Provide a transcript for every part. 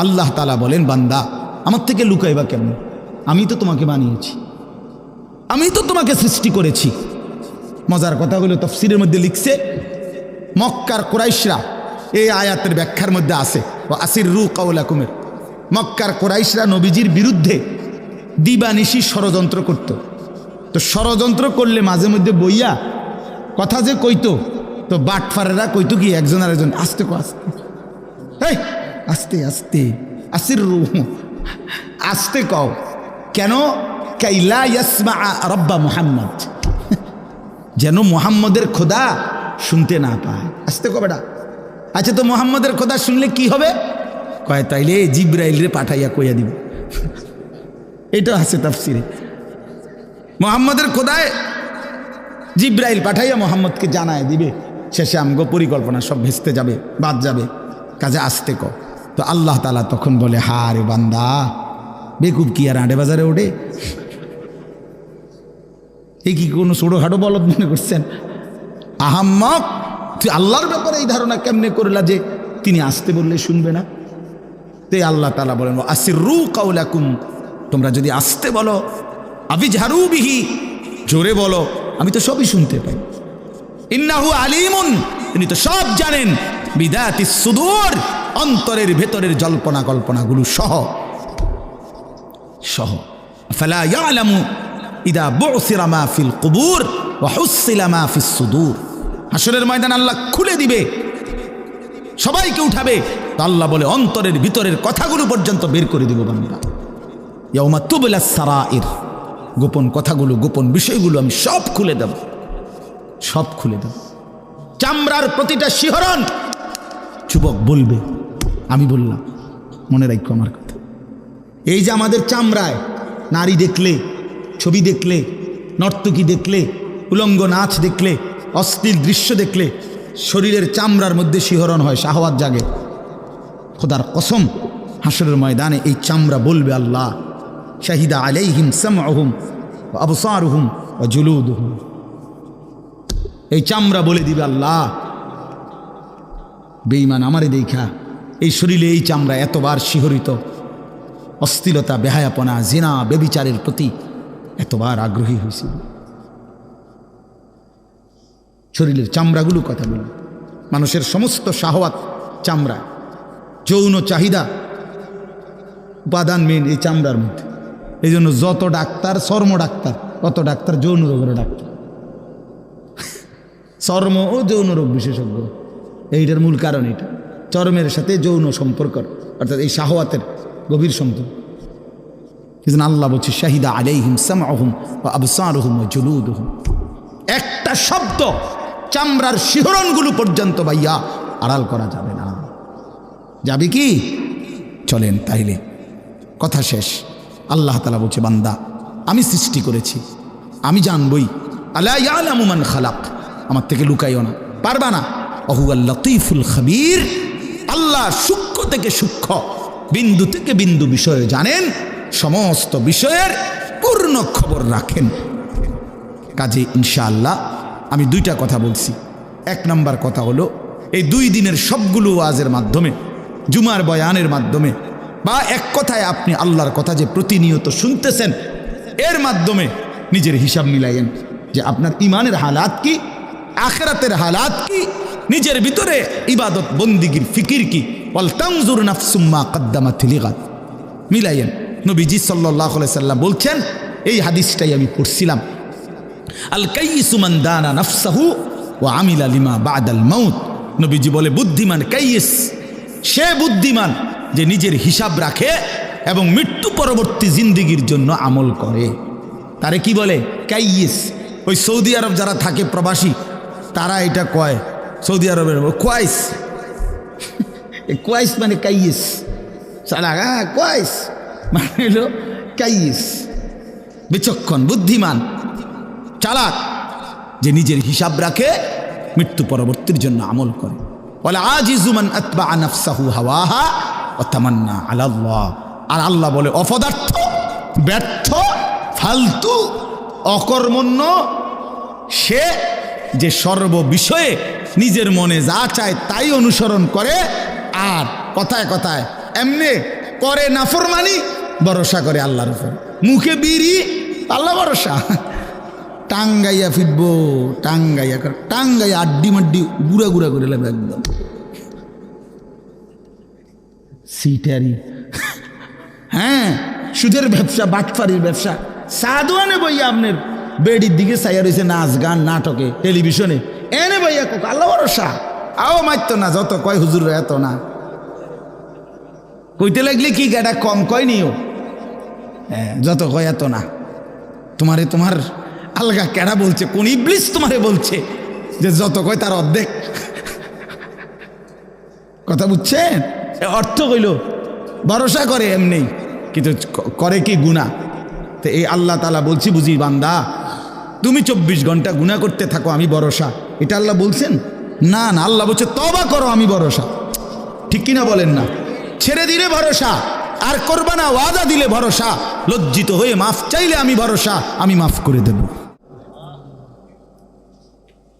আল্লাহ তাআলা বলেন, বান্দা আমার থেকে লুকাইবা কেমন? আমি তো তোমাকে বানিয়েছি, আমি তো তোমাকে সৃষ্টি করেছি। মজার কথা হলো তাফসীরের মধ্যে লিখছে, মক্কার কুরাইশরা এই আয়াতের ব্যাখ্যার মধ্যে আছে, ও আসিররু কাওলাকুমের, মক্কার কুরাইশরা নবীজির বিরুদ্ধে দিবানিশি ষড়যন্ত্র করত। তো ষড়যন্ত্র করলে মাঝে মধ্যে বইয়া কথা যে কইতো, তো বাটফারেরা কইতো কি একজন আর একজন, আস্তে কো আস্তে, এই আস্তে আস্তে, আসিররু আস্তে কও কেন? কাইলা ইয়াসমা রব্বা মুহাম্মদ, যেন মুহাম্মদের খোদা শুনতে না পায়। আস্তে কো বেটা। আচ্ছা, তো মুহাম্মদের খোদা শুনলে কি হবে? কয় তাইলে জিবরাইল রে পাঠাইয়া কইয়া দিব। এটা আছে তাফসীরে, মুহাম্মদের খোদায় জিবরাইল পাঠাইয়া মুহাম্মদকে জানায় দিবে, শেষে আমগো পরিকল্পনা সব ভেস্তে যাবে, বাদ যাবে, কাজে আসতে কও। তো আল্লাহ তাআলা তখন বলে, হা রে বান্দা, বেকুব কি আর আড়ে বাজারে ওঠে? এই কি কোনো ছোটোখাটো বলদ মনে করছেন? আহাম্মক, তুই আল্লাহর ব্যাপারে এই ধারণা কেমনে করলা যে তিনি আসতে বললে শুনবে না? তে আল্লাহ তাআলা বলেন, আসিররু কাওলাকুম, তোমরা যদি আসতে বলো, আবিজহারু বিহি, জোরে বলো, আমি তো সবই শুনতে পাই। ইন্নাহু আলিমুন, তিনি তো সব জানেন, বিদাতিস সুদূর, অন্তরের ভেতরের জল্পনা কল্পনাগুলো সহ সহ। ফালা ইয়ালামু ইদা বুসিরা মা ফিল কুবুর ওয়া হুসিলা মা ফিস সুদূর, হাসরের ময়দান আল্লাহ খুলে দিবে, সবাইকে উঠাবে, তো আল্লাহ বলে অন্তরের ভিতরের কথাগুলো পর্যন্ত বের করে দিব বান্দা। ইয়াউমা তুবলাস সারাইর, গোপন কথাগুলো, গোপন বিষয়গুলো আমি সব খুলে দেব, সব খুলে দেব। চামড়ার প্রতিটা শিহরণ যুবক বলবে, আমি বললাম, মনে রাখো আমার কথা। এই যে আমাদের চামড়ায় নারী দেখলে, ছবি দেখলে, নর্তকী দেখলে, উলঙ্গ নাচ দেখলে, অশ্লীল দৃশ্য দেখলে শরীরের চামড়ার মধ্যে শিহরণ হয়, শাহওয়াত জাগে। খোদার কসম, হাসরের ময়দানে এই চামড়া বলবে, আল্লাহ শাহিদা আলাইহিম সামউহুম ওয়া আবসারুহুম ওয়া জুলুদুহুম, এই চামড়া বলে দিবে, আল্লাহ বেঈমান আমারে দেখা এই শরীরে এই চামড়া এতবার শিহরিত, অশ্লীলতা, বেহায়াপনা, জিনা, ব্যভিচারের প্রতি এতবার আগ্রহী হয়েছিল। শরীরের চামড়াগুলো কথা বলবে, মানুষের সমস্ত শাহওয়াত চামড়া, যৌন চাহিদা উপাদান মেন এই চামড়ার মধ্যে। এই জন্য যত ডাক্তার চর্ম ডাক্তার, তত ডাক্তার যৌন রোগের ডাক্তার, চর্ম ও যৌন রোগ বিশেষজ্ঞ। এইটার মূল কারণ এটা, চর্মের সাথে যৌন সম্পর্ক, অর্থাৎ এই শাহওয়াতের গভীর সম্পর্ক। এই জন্য আল্লাহ বলছে, শাহিদা আলাইহিম সামউহুম ওয়া আবসারুহুম ওয়া জুলুদুহুম, একটা শব্দ চামড়ার শিহরণগুলো পর্যন্ত ভাইয়া আড়াল করা যাবে না। যাবে কি? চলেন তাইলে কথা শেষ। আল্লাহ তাআলা বলছে, বান্দা আমি সৃষ্টি করেছি, আমি জানবই। আলা ইয়ালামু মান খালাক, আমার থেকে লুকাইও না, পারবা না। ওহুয়াল লতীফুল খবীর, আল্লাহ সূক্ষ্ম থেকে সূক্ষ্ম, বিন্দু থেকে বিন্দু বিষয়ে জানেন, সমস্ত বিষয়ের পূর্ণ খবর রাখেন। কাজে ইনশাআল্লাহ আমি দুইটা কথা বলছি। এক নাম্বার কথা হলো, এই 2 দিনের সবগুলো ওয়াজের মাধ্যমে, জুমার বয়ানের মাধ্যমে, বা এক কথায় আপনি আল্লাহর কথা যে প্রতিনিয়ত শুনতেছেন, এর মাধ্যমে নিজের হিসাব মিলাইয়েন যে আপনার ইমানের হালাত কি, আখিরাতের হালাত কি, নিজের ভিতরে ইবাদত বন্দিগির ফিকির কি। ওয়াল তানজুর নাফসুম মা কদ্দামাত লিগাদ, মিলাইয়েন। নবীজি সাল্লাল্লাহু আলাইহি সাল্লাম বলছেন, এই হাদিসটাই আমি পড়ছিলাম, আল কাইয়িসু মান দানা নাফসাহু ওয়া আমিলা লিমা বাদাল মাউত। নবীজি বলে, বুদ্ধিমান কাইয়িস, সে বুদ্ধিমান যে নিজের হিসাব রাখে এবং মৃত্যু পরবর্তী জিন্দেগির জন্য আমল করে। তারে কি বলে? কাইয়িস। ওই সৌদি আরব যারা থাকে প্রবাসী, তারা এটা কয়, সৌদি আরবের কোয়াইস, কোয়াইস মানে কাইয়িস, সালা কোয়াইস মানে হলো কাইয়িস, বিচক্ষণ, বুদ্ধিমান, চালাক, যে নিজের হিসাব রাখে, মৃত্যু পরবর্তীর জন্য আমল করে। ওয়ালা আজিজু মান আতবা নাফসাহু হাওয়াহা ওয়া তামান্না আলা আল্লাহ। আর আল্লাহ বলে, অপদার্থ, ব্যর্থ, ফালতু, অকর্মণ্য সে যে সর্ব বিষয়ে নিজের মনে যা চায় তাই অনুসরণ করে, আর কথায় কথায় এমনে করে নাফরমানি, ভরসা করে আল্লাহর উপর, মুখে বিড়ি, আল্লাহ ভরসা। টাঙ্গাইয়া ফিরবো, টাঙ্গাইয়া আড্ডি মাড্ডি গুড়া গুড়া করে লাগবে একদম সিটারি। হ্যাঁ, সুদের ব্যবসা, বাটফারির ব্যবসা, সাধুয়ানে বইয়া আপনার বেডির দিকে চাইয়া রয়েছে, নাচ গান নাটকে টেলিভিশনে, এনে বইয়া কোক আল্লাহ ভরসা। আও মারতো না, যত কয় হুজুর এত না, কইতে লাগলে কি গাটা কম কয় নিও, হ্যাঁ যত কয় এত না। তোমার আলগা কেডা বলছে, কোন ইবলিস তোমারে বলছে যে যত কয় তার অর্ধেক? কথা বুঝছেন? অর্থ কইল ভরসা করে এমনি, কিন্তু করে কি গুনাহ। তো এই আল্লাহ তাআলা বলছি বুঝি বান্দা তুমি 24 ঘন্টা গুনাহ করতে থাকো, আমি ভরসা, এটা আল্লাহ বলছেন? না না, আল্লাহ বলছে তওবা করো, আমি ভরসা। ঠিক কিনা বলেন না? ছেড়ে দিলে ভরসা, আর করবা না ওয়াদা দিলে ভরসা, লজ্জিত হয়ে মাফ চাইলে আমি ভরসা, আমি মাফ করে দেব।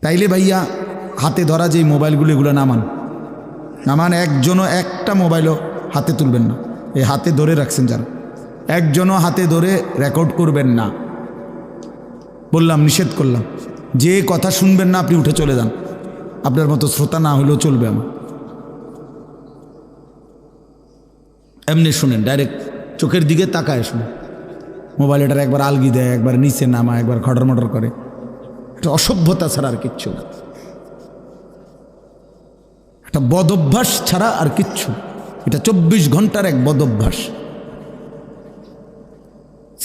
তাইলে ভাইয়া হাতে ধরা যে মোবাইলগুলো, এগুলো নামান, একজনও একটা মোবাইলও হাতে তুলবেন না। এই হাতে ধরে রাখছেন যারা, একজনও হাতে ধরে রেকর্ড করবেন না, বললাম, নিষেধ করলাম। যে কথা শুনবেন না আপনি উঠে চলে যান, আপনার মতো শ্রোতা না হলেও চলবে আমার। এমনি শুনেন, ডাইরেক্ট চোখের দিকে তাকায় শুনেন। মোবাইলটার একবার আলগি দেয়, একবার নিচে নামা, একবার খটর মটর করে, একটা অসভ্যতা ছাড়া আর কিচ্ছু না, একটা বদ অভ্যাস ছাড়া আর কিচ্ছু। এটা 24 ঘন্টার এক বদ অভ্যাস,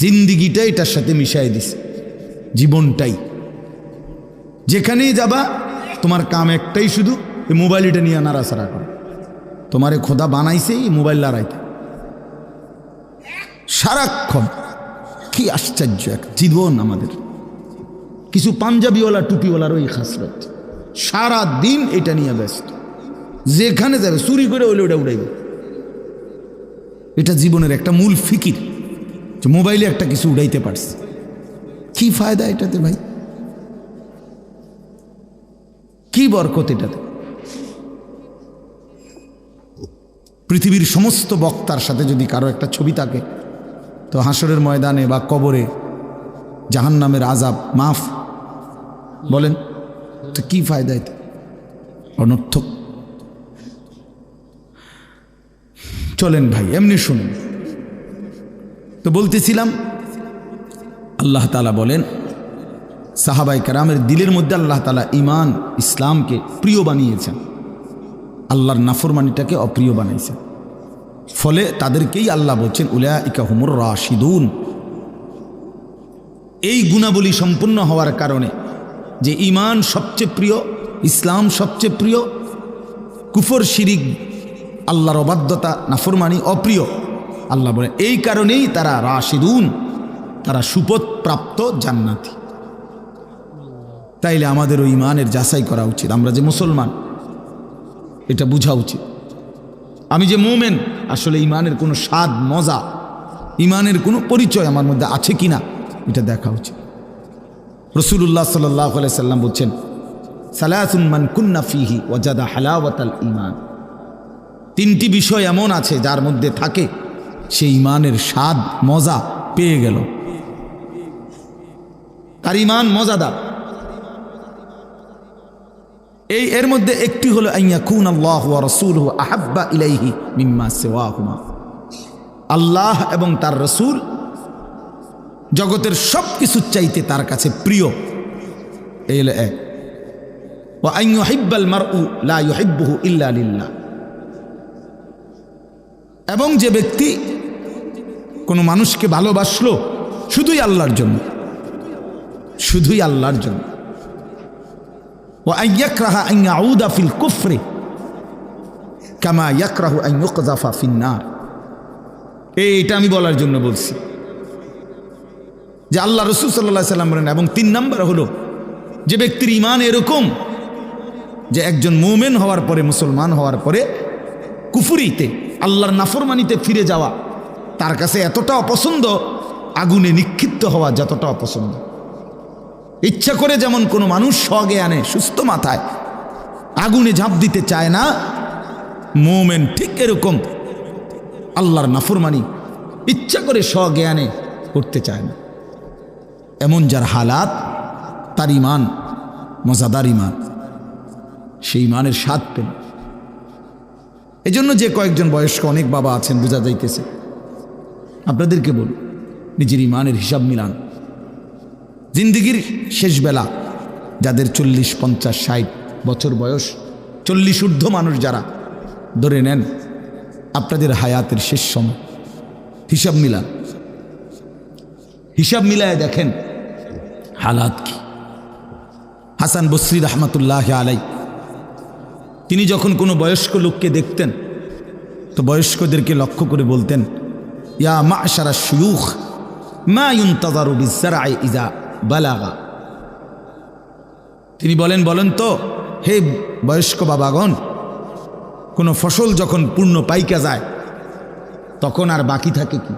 জিন্দিগিটা এটার সাথে মিশাই দিছে, জীবনটাই। যেখানেই যাবা তোমার কাম একটাই, শুধু এই মোবাইলটা নিয়ে নাড়াচাড়া করো। তোমারে খোদা বানাইছে এই মোবাইল লড়াইতে সারাক্ষণ। কি আশ্চর্য এক জীবন আমাদের। কিছু পাঞ্জাবিওয়ালা টুপিওয়ালার ওই খাসরত, সারা দিন এটা নিয়ে ব্যস্ত, যেখানে যাবে চুরি করে ওইলে ওটা উড়াইবে। এটা জীবনের একটা মূল ফিকির, যে মোবাইলে একটা কিছু উড়াইতে পারছে। কি ফায়দা এটাতে ভাই? কি বরকত এটাতে? পৃথিবীর সমস্ত বক্তার সাথে যদি কারো একটা ছবি থাকে, তো হাসরের ময়দানে বা কবরে জাহান্নামের আযাব মাফ। বলেন তো কি ফায়দা এতে? অনর্থক। চলেন ভাই এমনি শুনুন। তো বলতেছিলাম, আল্লাহ তাআলা বলেন সাহাবায়ে কেরামের দিলের মধ্যে আল্লাহ তাআলা ঈমান ইসলামকে প্রিয় বানিয়েছেন, আল্লাহর নাফরমানিটাকে অপ্রিয় বানাইছেন। ফলে তাদেরকেই আল্লাহ বলছেন উলাইকা হুমুর রাশিদুন। এই গুণাবলী সম্পূর্ণ হওয়ার কারণে যে ঈমান সবচেয়ে প্রিয়, ইসলাম সবচেয়ে প্রিয়, কুফর শিরিক আল্লাহর অবাধ্যতা নাফরমানি অপ্রিয়, আল্লাহ বলেন এই কারণেই তারা রাশিদুন, তারা সুপথ প্রাপ্ত জান্নাতি। তাইলে আমাদের ওই ঈমানের যাচাই করা উচিত। আমরা যে মুসলমান এটা বোঝা উচিত। আমি যে মুমিন, আসলে ঈমানের কোনো স্বাদ মজা, ঈমানের কোনো পরিচয় আমার মধ্যে আছে কিনা এটা দেখা উচিত। রাসূলুল্লাহ সাল্লাল্লাহু আলাইহি সাল্লাম বলছেন সালাসুন মান কুন্না ফিহি ওয়াজাদা হালাওয়াতাল ঈমান। তিনটি বিষয় এমন আছে যার মধ্যে থাকে সেই ঈমানের স্বাদ মজা পেয়ে গেল, তার ঈমান মজাদার। এর মধ্যে একটি হলো আইয়াকুন আল্লাহু ওয়া রাসূলুহু আহাব্বা ইলাইহি মিম্মা সিওয়াহুমা। আল্লাহ এবং তার রাসূল জগতের সব কিছুর চাইতে তার কাছে প্রিয়। এই হলো এক। ওয়া আন ইউহিব্বাল মারউ লা ইউহিব্বুহু ইল্লা লিল্লাহ। এবং যে ব্যক্তি কোনো মানুষকে ভালোবাসলো শুধুই আল্লাহর জন্য, শুধুই আল্লাহর জন্য। وأن يكره أن يعود في الكفر كما يكره أن يقذف في النار। এইটা আমি বলার জন্য বলছি যে আল্লাহ রাসূল সাল্লাল্লাহু আলাইহি সাল্লাম বলেন। এবং 3 নম্বর হলো যে ব্যক্তির ঈমান এরকম যে একজন মুমিন হওয়ার পরে, মুসলমান হওয়ার পরে কুফরিতে আল্লাহর নাফরমানিতে ফিরে যাওয়া তার কাছে এতটা অপছন্দ, আগুনে নিক্ষিপ্ত হওয়া যতটা অপছন্দ। ইচ্ছা করে যেমন কোনো মানুষ সজ্ঞানে সুস্থ মাথায় আগুনে ঝাঁপ দিতে চায় না, মুমিন ঠিক এরকম আল্লাহর নাফরমানি ইচ্ছা করে স্বজ্ঞানে করতে চায় না। এমন যার হালাত, তার ইমান মজাদার ইমান, সেই ইমানের স্বাদ পেল। এই জন্য যে কয়েকজন বয়স্ক অনেক বাবা আছেন, বোঝা যাইতেছে, আপনাদেরকে বল, নিজের ইমানের হিসাব মিলান। জিন্দিগির শেষ বেলা, যাদের 40, 50, 60 বছর বয়স, 40 ঊর্ধ্ব মানুষ যারা, ধরে নেন আপনাদের হায়াতের শেষ সময়, হিসাব মিলান। হিসাব মিলায় দেখেন হালাত কি। হাসান বসরি রহমতুল্লাহ আলাই, তিনি যখন কোনো বয়স্ক লোককে দেখতেন তো বয়স্কদেরকে লক্ষ্য করে বলতেন, ইয়া মাশারা শুয়ুখ মা ইউনতাযারু বিজ-যারঈ ইযা বালাগা। তিনি বলেন তো, হে বয়স্ক বাবাগণ, কোনো ফসল যখন পূর্ণ পাইকা যায় তখন আর বাকি থাকে কি?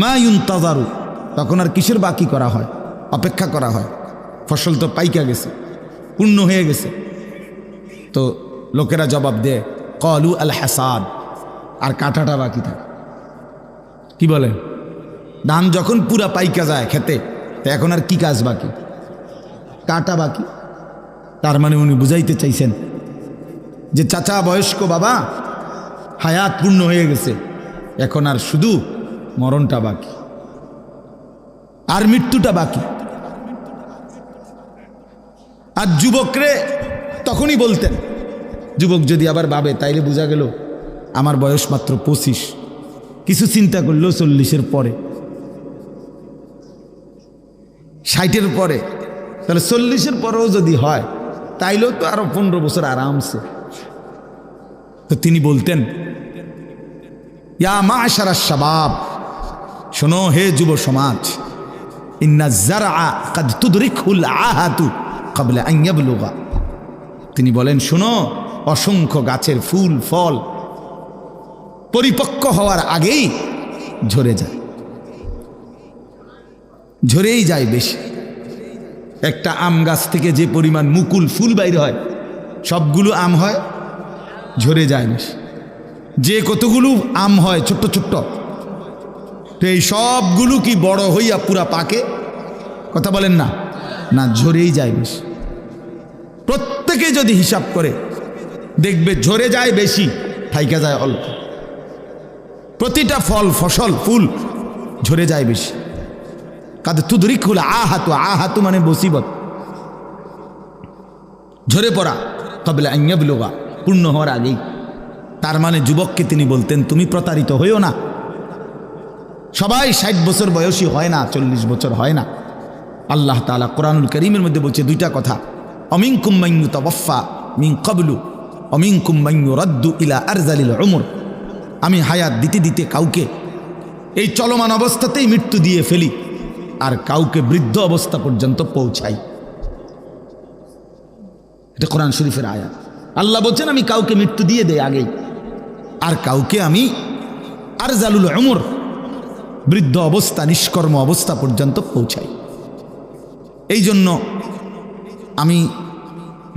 মা ইউনতাযারু, তখন আর কিসের বাকি করা হয়? অপেক্ষা করা হয়। ফসল তো পাইকা গেছে, পূর্ণ হয়ে গেছে। তো লোকেরা জবাব দেয়, ক্বালু আল হাসাদ, আর কাটাটা বাকি থাকে। কি বলেন? ধান যখন পুরা পাইকা যায় খেতে, তো এখন আর কি কাজ বাকি? কাটা বাকি। তার মানে উনি বুঝাইতে চাইছেন যে চাচা, বয়স্ক বাবা, হায়াত পূর্ণ হয়ে গেছে, এখন আর শুধু মরণটা বাকি, আর মৃত্যুটা বাকি। আর যুবকরে তখনই বলতেন, যুবক যদি আবার ভাবে তাইলে বোঝা গেল আমার বয়স মাত্র 25, কিছু চিন্তা করলো 40-এর পরে, 60-এর পরে, তাহলে 40-এর পরেও যদি হয় তাইলেও তো আরো 15 বছর আরামসে। তো তিনি বলতেন, ইয়া মাশারা শাবাব, শোনো হে যুব সমাজ, ইন্না যারআ কাদ তুদরিকুল আহাতু ক্বাবলা আন ইয়াবলুগা। তিনি বলেন, শোনো, অসংখ্য গাছের ফুল ফল পরিপক্ক হওয়ার আগেই ঝরে যায়, ঝরেই যায় বেশি। একটা আম গাছ থেকে যে পরিমাণ মুকুল ফুল বাইর হয়, সবগুলো আম হয়, ঝরে যায় বেশি। যে কতগুলো আম হয় ছোট্ট ছোট্ট, তো এই সবগুলো কি বড় হইয়া পুরা পাকে? কথা বলেন না, না, ঝরেই যায় বেশি। প্রত্যেকে যদি হিসাব করে দেখবে ঝরে যায় বেশি, থাইকা যায় অল্প। প্রতিটা ফল, ফসল, ফুল ঝরে যায় বেশি। কাদ তুদরিকুল আহাতু, আহাতু মানে মুসিবত, ঝরে পড়া, ক্বাবলা আন ইয়াবলুগা, পূর্ণ হওয়ার আগেই। তার মানে যুবককে তিনি বলতেন, তুমি প্রতারিত হইও না। সবাই 60 বছর বয়সী হয় না, 40 বছর হয় না। আল্লাহ তাআলা কোরআনুল কারীমের মধ্যে বলছে দুইটা কথা, অমিনকুম মান ইউতাওয়াফা মিন ক্বাবলু অমিনকুম মান ইউরাদ্দু ইলা আরযালিল উমর। আমি হায়াত দিতে দিতে কাউকে এই চলমান অবস্থাতেই মৃত্যু দিয়ে ফেলি, আর কাউকে বৃদ্ধ অবস্থা পর্যন্ত পৌঁছাই। এটা কোরআন শরীফের আয়াত। আল্লাহ বলছেন আমি কাউকে মৃত্যু দিয়ে দেই আগেই, আর কাউকে আমি আরযালুল উমর, বৃদ্ধ অবস্থা, নিষ্কর্ম অবস্থা পর্যন্ত পৌঁছাই। এই জন্য আমি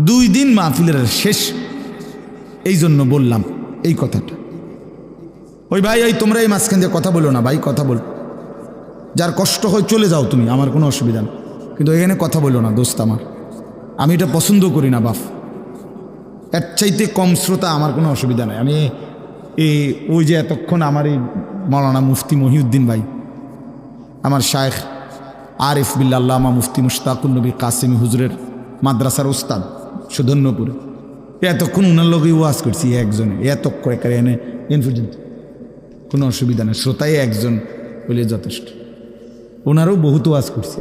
2 দিন মাহফিলের শেষ, এই জন্য বললাম এই কথাটা। ওই ভাই, এই তোমরা এই মাঝখান দিয়ে কথা বলো না ভাই, কথা বল, যার কষ্ট হয় চলে যাও তুমি, আমার কোনো অসুবিধা নেই, কিন্তু এখানে কথা বলো না দোস্ত আমার, আমি এটা পছন্দ করি না বাপ। এর চাইতে কম শ্রোতা আমার কোনো অসুবিধা নেই। আমি ওই যে এতক্ষণ আমার এই মৌলানা মুফতি মহিউদ্দিন ভাই, আমার শায়েখ আরিফ বিল্লাহ আল্লামা মুফতি মুশতাকুন নবী কাসেমি হুজুরের মাদ্রাসার উস্তাদ সুধন্যপুরে, এতক্ষণ উনার লোকই ওয়াজ করছি একজনে, এতক্ষণ এনে পর্যন্ত কোনো অসুবিধা নেই, শ্রোতাই একজন বলে যথেষ্ট। ওনারও বহুত ওয়াজ করছি,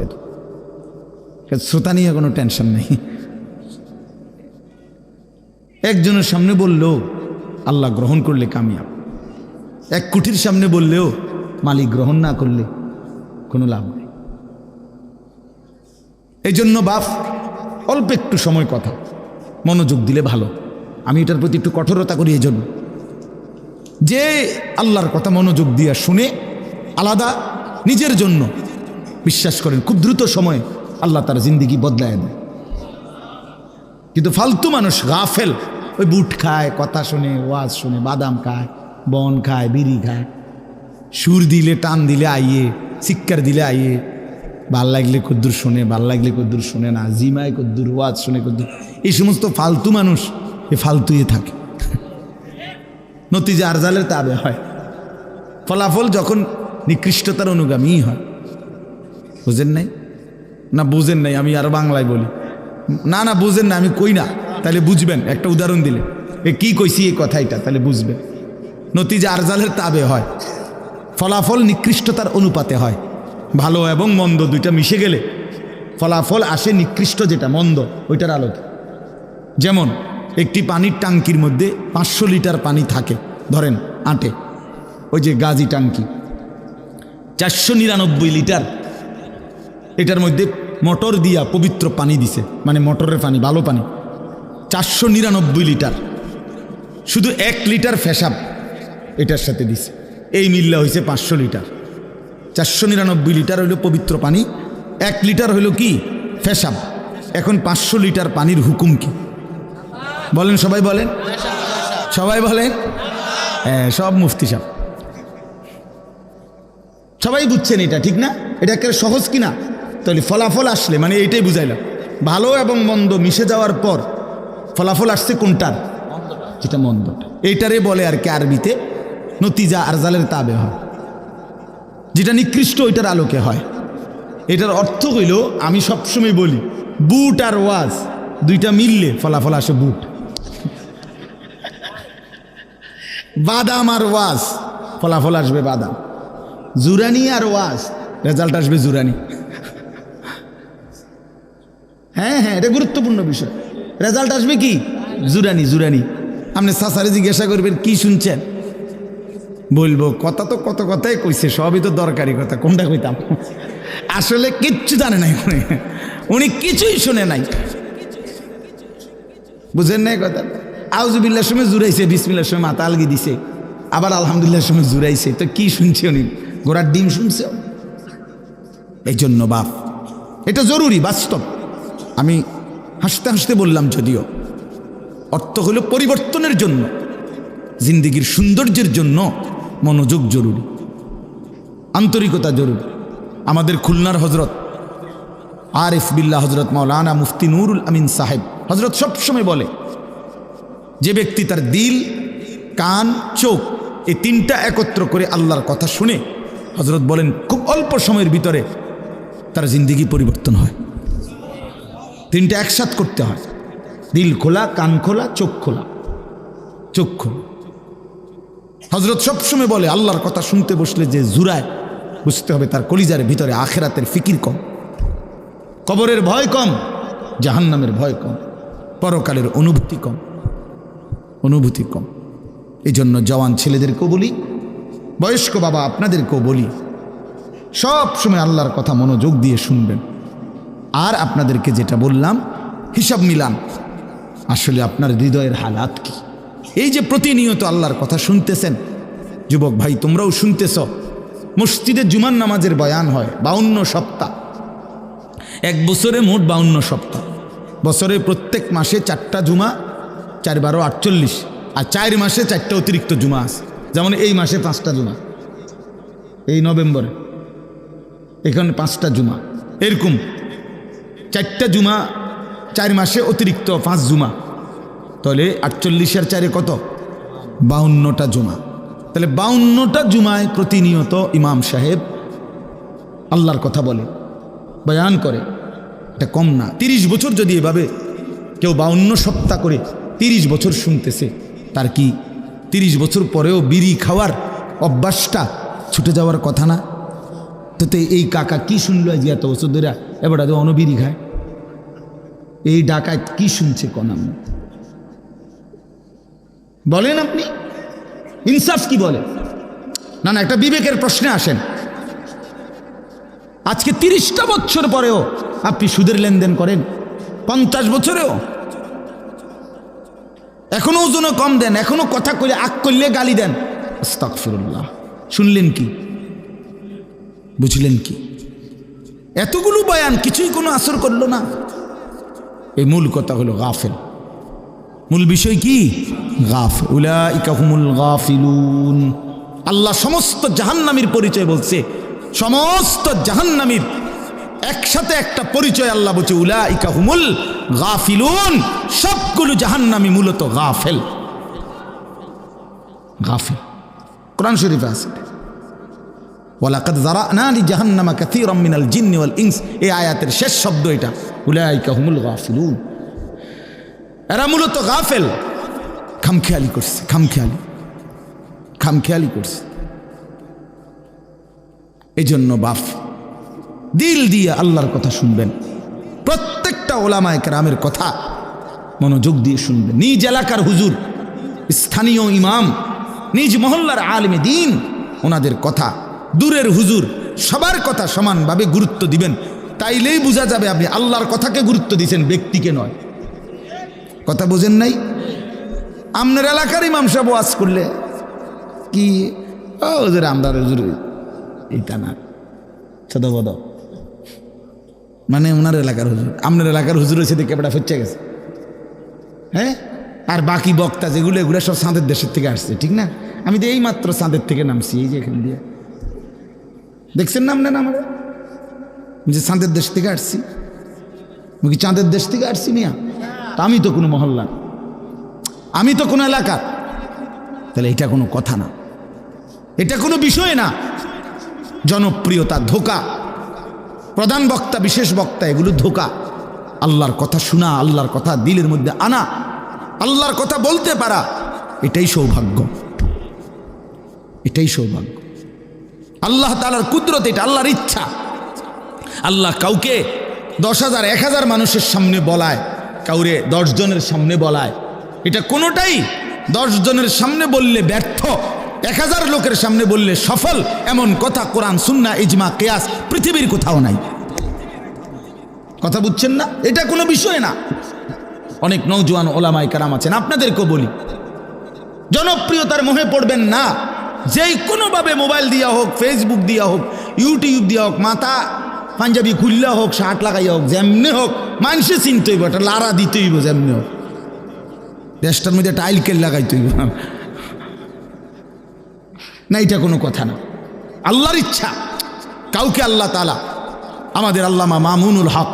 শ্রোতা নিয়ে কোনো টেনশন নেই। একজনের সামনে বললেও আল্লাহ গ্রহণ করলে কামিয়াব, 1 কোটির সামনে বললেও মালিক গ্রহণ না করলে কোনো লাভ নেই। এই জন্য বাপ, অল্প একটু সময় কথা মনোযোগ দিলে ভালো। আমি এটার প্রতি একটু কঠোরতা করি, এই জন্য যে আল্লাহর কথা মনোযোগ দিয়ে শুনে আলাদা নিজের জন্য, বিশ্বাস করেন খুব দ্রুত সময়ে আল্লাহ তার জিন্দিগি বদলায় দেয়। কিন্তু ফালতু মানুষ গাফেল, ওই বুট খায়, কথা শুনে, ওয়াজ শুনে, বাদাম খায়, বন খায়, বিড়ি খায়, সুর দিলে টান দিলে আইয়ে, চিৎকার দিলে আইয়ে, ভাল লাগলে কদ্দুর শোনে, ভাল লাগলে কদ্দুর শোনে না, জিমায় কদ্দুর, ওয়াজ শোনে কদ্দুর। এই সমস্ত ফালতু মানুষ এ ফালতুই থাকে, নতিজা আরজালের তাবে হয়, ফলাফল যখন নিকৃষ্টতার অনুগামী হয়। বুঝেন নাই? না বুঝেন নাই, আমি আরো বাংলায় বলি। না না বুঝেন না, আমি কই না, তাহলে বুঝবেন। একটা উদাহরণ দিলে এ কি কইছি এই কথাইটা, তাহলে বুঝবেন। নতিজা আরজালের তাবে হয়, ফলাফল নিকৃষ্টতার অনুপাতে হয়। ভালো এবং মন্দ দুইটা মিশে গেলে ফলাফল আসে নিকৃষ্ট, যেটা মন্দ ওইটার আলোতে। যেমন একটি পানির ট্যাঙ্কির মধ্যে 500 লিটার পানি থাকে, ধরেন আটে, ওই যে গাজী ট্যাঙ্কি, 499 লিটার এটার মধ্যে মোটর দিয়া পবিত্র পানি দিছে, মানে মোটরের পানি, ভালো পানি 499 লিটার। শুধু 1 লিটার ফেসাব এটার সাথে দিছে, এই মিল্লা হয়েছে 500 লিটার। 499 লিটার হইল পবিত্র পানি, 1 লিটার হইল কি ফেসাব। এখন 500 লিটার পানির হুকুম কি বলেন? সবাই বলেন, সবাই বলেন। হ্যাঁ, সব মুফতি সাহেব সবাই বুঝছেন এটা, ঠিক না? এটা একটা সহজ কিনা? তাহলে ফলাফল আসলে মানে এইটাই বুঝাইলাম, ভালো এবং মন্দ মিশে যাওয়ার পর ফলাফল আসছে কোনটার? যেটা মন্দটা। এইটারে বলে আর কি আরবিতে নতিজা আরজালের তাবে হয়, যেটা নিকৃষ্ট ওইটার আলোকে হয়। এটার অর্থ হইল, আমি সবসময় বলি, বুট আর ওয়াজ দুইটা মিললে ফলাফল আসে বুট, বাদাম আর ওয়াজ ফলাফল আসবে বাদাম, জুরানি আর ওয়াজ রেজাল্ট আসবে জুরানি। হ্যাঁ হ্যাঁ, এটা গুরুত্বপূর্ণ বিষয়। রেজাল্ট আসবে কি? জুরানি। জুরানি। আপনি সাসারে জিজ্ঞাসা করবেন কি শুনছেন, বলবো কথা তো কত কথাই কইছে, সবই তো দরকারি কথা, কোনটা কইতাম? আসলে কিচ্ছু জানে নাই উনি, কিছুই শুনে নাই। বুঝেন নাই কথা? আউযুবিল্লাহর সময় জুড়াইছে, বিসমিল্লাহর সময় মাথা আলগি দিছে, আবার আলহামদুলিল্লাহর সময় জুড়াইছে। তো কি শুনছে উনি? ঘোড়ার ডিম শুনছে। এই জন্য বাপ, এটা জরুরি, বাস্তব। আমি হাসতে হাসতে বললাম, যদিও অর্থ হলো পরিবর্তনের জন্য, জিন্দেগির সৌন্দর্যের জন্য মনোযোগ জরুরি, আন্তরিকতা জরুরি। আমাদের খুলনার হজরত আরিফ বিল্লাহ হজরত মাওলানা মুফতি নুরুল আমিন সাহেব হজরত সবসময় বলে, যে ব্যক্তি তার দিল, কান, চোখ এই তিনটা একত্র করে আল্লাহর কথা শুনে, হজরত বলেন খুব অল্প সময়ের ভিতরে তার জিন্দেগি পরিবর্তন হয়। তিনটা একসাথ করতে হয়, দিল খোলা, কান খোলা, চোখ খোলা। চোখ খোলা। হজরত সবসময় বলে, আল্লাহর কথা শুনতে বসলে যে জুরায়, বুঝতে হবে তার কলিজার ভিতরে আখেরাতের ফিকির কম, কবরের ভয় কম, জাহান্নামের ভয় কম, পরকালের অনুভূতি কম, অনুভূতি কম। এই জন্য জওয়ান ছেলেদেরকেও বলি, বয়স্ক বাবা আপনাদেরকেও বলি, সব সময় আল্লাহর কথা মনোযোগ দিয়ে শুনবেন। আর আপনাদেরকে যেটা বললাম, হিসাব মিলান আসলে আপনার হৃদয়ের হালাত কি। এই যে প্রতিনিয়ত আল্লাহর কথা শুনতেছেন, যুবক ভাই তোমরাও শুনতেছ, মসজিদে জুমার নামাজের বয়ান হয় 52 সপ্তাহ, এক বছরে মোট 52 সপ্তাহ। বছরে প্রত্যেক মাসে 4টা জুমা, 4 × 12 = 48, আর 4 মাসে 4টা অতিরিক্ত জুমা আছে। যেমন এই মাসে 5টা জুমা, এই নভেম্বরে এখানে 5টা জুমা, এরকম 4টা জুমা 4 মাসে অতিরিক্ত 5 জুমা, তাহলে 48 আর 4 কত? 52টা জুমা। তাহলে 52টা জুমায় প্রতিনিয়ত ইমাম সাহেব আল্লাহর কথা বলে, বয়ান করে, এটা কম না। 30 বছর যদি এভাবে কেউ 52 সপ্তাহ করে 30 বছর শুনতেছে, তার কি 30 বছর পরেও বিড়ি খাওয়ার অভ্যাসটা ছুটে যাওয়ার কথা না? তো এই কাকা কি শুনলো আজ এত বছর ধরে, এবার তো অনবিড়ি খায়, এই ডাকাত কি শুনছে কনাম? বলেন আপনি, ইনসাফ কি বলে? না না, একটা বিবেকের প্রশ্নে আসেন। আজকে 30টা বছর পরেও আপনি সুদের লেনদেন করেন, 50 বছরেও এখনো ওজনও কম দেন, এখনো কথা কইলে আগ করলে গালি দেন। আস্তাগফিরুল্লাহ। শুনলেন কি? বুঝলেন কি? এতগুলো বয়ান কিছুই কোনো আসর করলো না। এই মূল কথা হলো গাফেল, মূল বিষয় কি? গাফিল। উলাইকা হুমুল গাফিলুন। আল্লাহ সমস্ত জাহান্নামীর পরিচয় বলছে, সমস্ত জাহান্নামীর একসাথে একটা পরিচয় আল্লাহ বলছে, উলাইকা হুমুল গাফিলুন। সবগুলো জাহান্নামী মূলত গাফেল। গাফিল কোরআন শরীফে আছে, ওয়ালাকাদ যারানা লিজাহান্নামা কাসীরাম মিনাল জিন্নি ওয়াল ইনস। এই আয়াতের শেষ শব্দ এটা, উলাইকা হুমুল গাফিলুন। এরা মূলত গাফেল, খামখেয়ালি করছে, খামখেয়ালি করছে। এই জন্য বাপ দিল দিয়ে আল্লাহর কথা শুনবেন, প্রত্যেকটা ওলামায়ে কেরামের কথা মনোযোগ দিয়ে শুনবেন। নিজ এলাকার হুজুর, স্থানীয় ইমাম, নিজ মহল্লার আলেমে দ্বীন, ওনাদের কথা, দূরের হুজুর, সবার কথা সমানভাবে গুরুত্ব দিবেন। তাইলেই বোঝা যাবে আপনি আল্লাহর কথাকে গুরুত্ব দিয়েছেন, ব্যক্তিকে নয়। কথা বোঝেন নাই? আপনার এলাকার ইমাম সাহেব ওয়াজ করলে কি হুজুর, আমরা হুজুর এইটা না সদবদ, মানে ওনার এলাকার হুজুর, আপনার এলাকার হুজুর হয়েছে দেখে বেটা ফেচ্ছে গেছে। হ্যাঁ, আর বাকি বক্তা যেগুলো, এগুলো সব চাঁদের দেশের থেকে আসছে, ঠিক না? আমি তো এই মাত্র চাঁদের থেকে নামছি, এই যে এখান দিয়ে দেখছেন না আপনার, আমার যে চাঁদের দেশ থেকে আসছি, কি চাঁদের দেশ থেকে আসছি মিয়া? আমি তো কোনো মহল্লা, আমি তো কোনো এলাকা, তাহলে এটা কোনো কথা না, এটা কোনো বিষয় না। জনপ্রিয়তা ধোঁকা, প্রধান বক্তা, বিশেষ বক্তা, এগুলো ধোঁকা। আল্লাহর কথা শোনা, আল্লাহর কথা দিলের মধ্যে আনা, আল্লাহর কথা বলতে পারা, এটাই সৌভাগ্য, এটাই সৌভাগ্য। আল্লাহ তাআলার কুদরত, এটা আল্লাহর ইচ্ছা। আল্লাহ কাউকে 10,000 1,000 মানুষের সামনে বলায়, কাউরে 10 জনের সামনে বলায়, এটা কোনোটাই 10 জনের সামনে বললে ব্যর্থ, 1000 লোকের সামনে বললে সফল, এমন কথা কোরআন, সুন্নাহ, ইজমা, কিয়াস পৃথিবীর কোথাও নাই। কথা বুঝছেন না? এটা কোনো বিষয় না। অনেক নওজোয়ান ওলামায়ে কেরাম আছেন, আপনাদেরকেও বলি, জনপ্রিয়তার মোহে পড়বেন না। যেই কোনোভাবে মোবাইল দিয়া হোক, ফেসবুক দিয়া হোক, ইউটিউব দিয়া হোক, মাথা পাঞ্জাবি খুললা হোক, শার্ট লাগাইয়া হোক, যেমনি হোক, মানুষে চিনতে হইব, একটা লারা দিতে হইব, যেমনি হোক, দেশটার মধ্যে টাইল কেল লাগাইতে হইব না। এটা কোনো কথা না, আল্লাহর ইচ্ছা। কাউকে আল্লাহ তাআলা, আমাদের আল্লামা মামুনুল হক,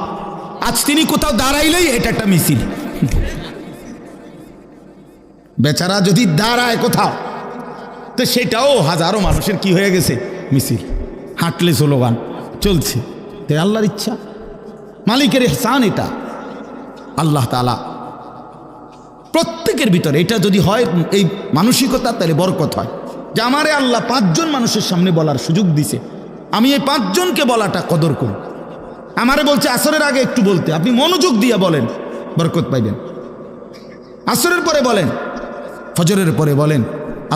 আজ তিনি কোথাও দাঁড়াইলেই এটা একটা মিছিল। বেচারা যদি দাঁড়ায় কোথাও, তো সেটাও হাজারো মানুষের কি হয়ে গেছে, মিছিল, হাঁটলে স্লোগান চলছে। তাই আল্লাহর ইচ্ছা, মালিকের ইহসান এটা। আল্লাহ তাআলা প্রত্যেকের ভিতরে এটা যদি হয়, এই মানসিকতা, তাহলে বরকত হয়। যে আমারে আল্লাহ 5 জন মানুষের সামনে বলার সুযোগ দিছে, আমি এই 5 জনকে বলাটা কদর করি। আমারে বলছে আসরের আগে একটু বলতে, আপনি মনোযোগ দিয়ে বলেন, বরকত পাইবেন। আসরের পরে বলেন, ফজরের পরে বলেন,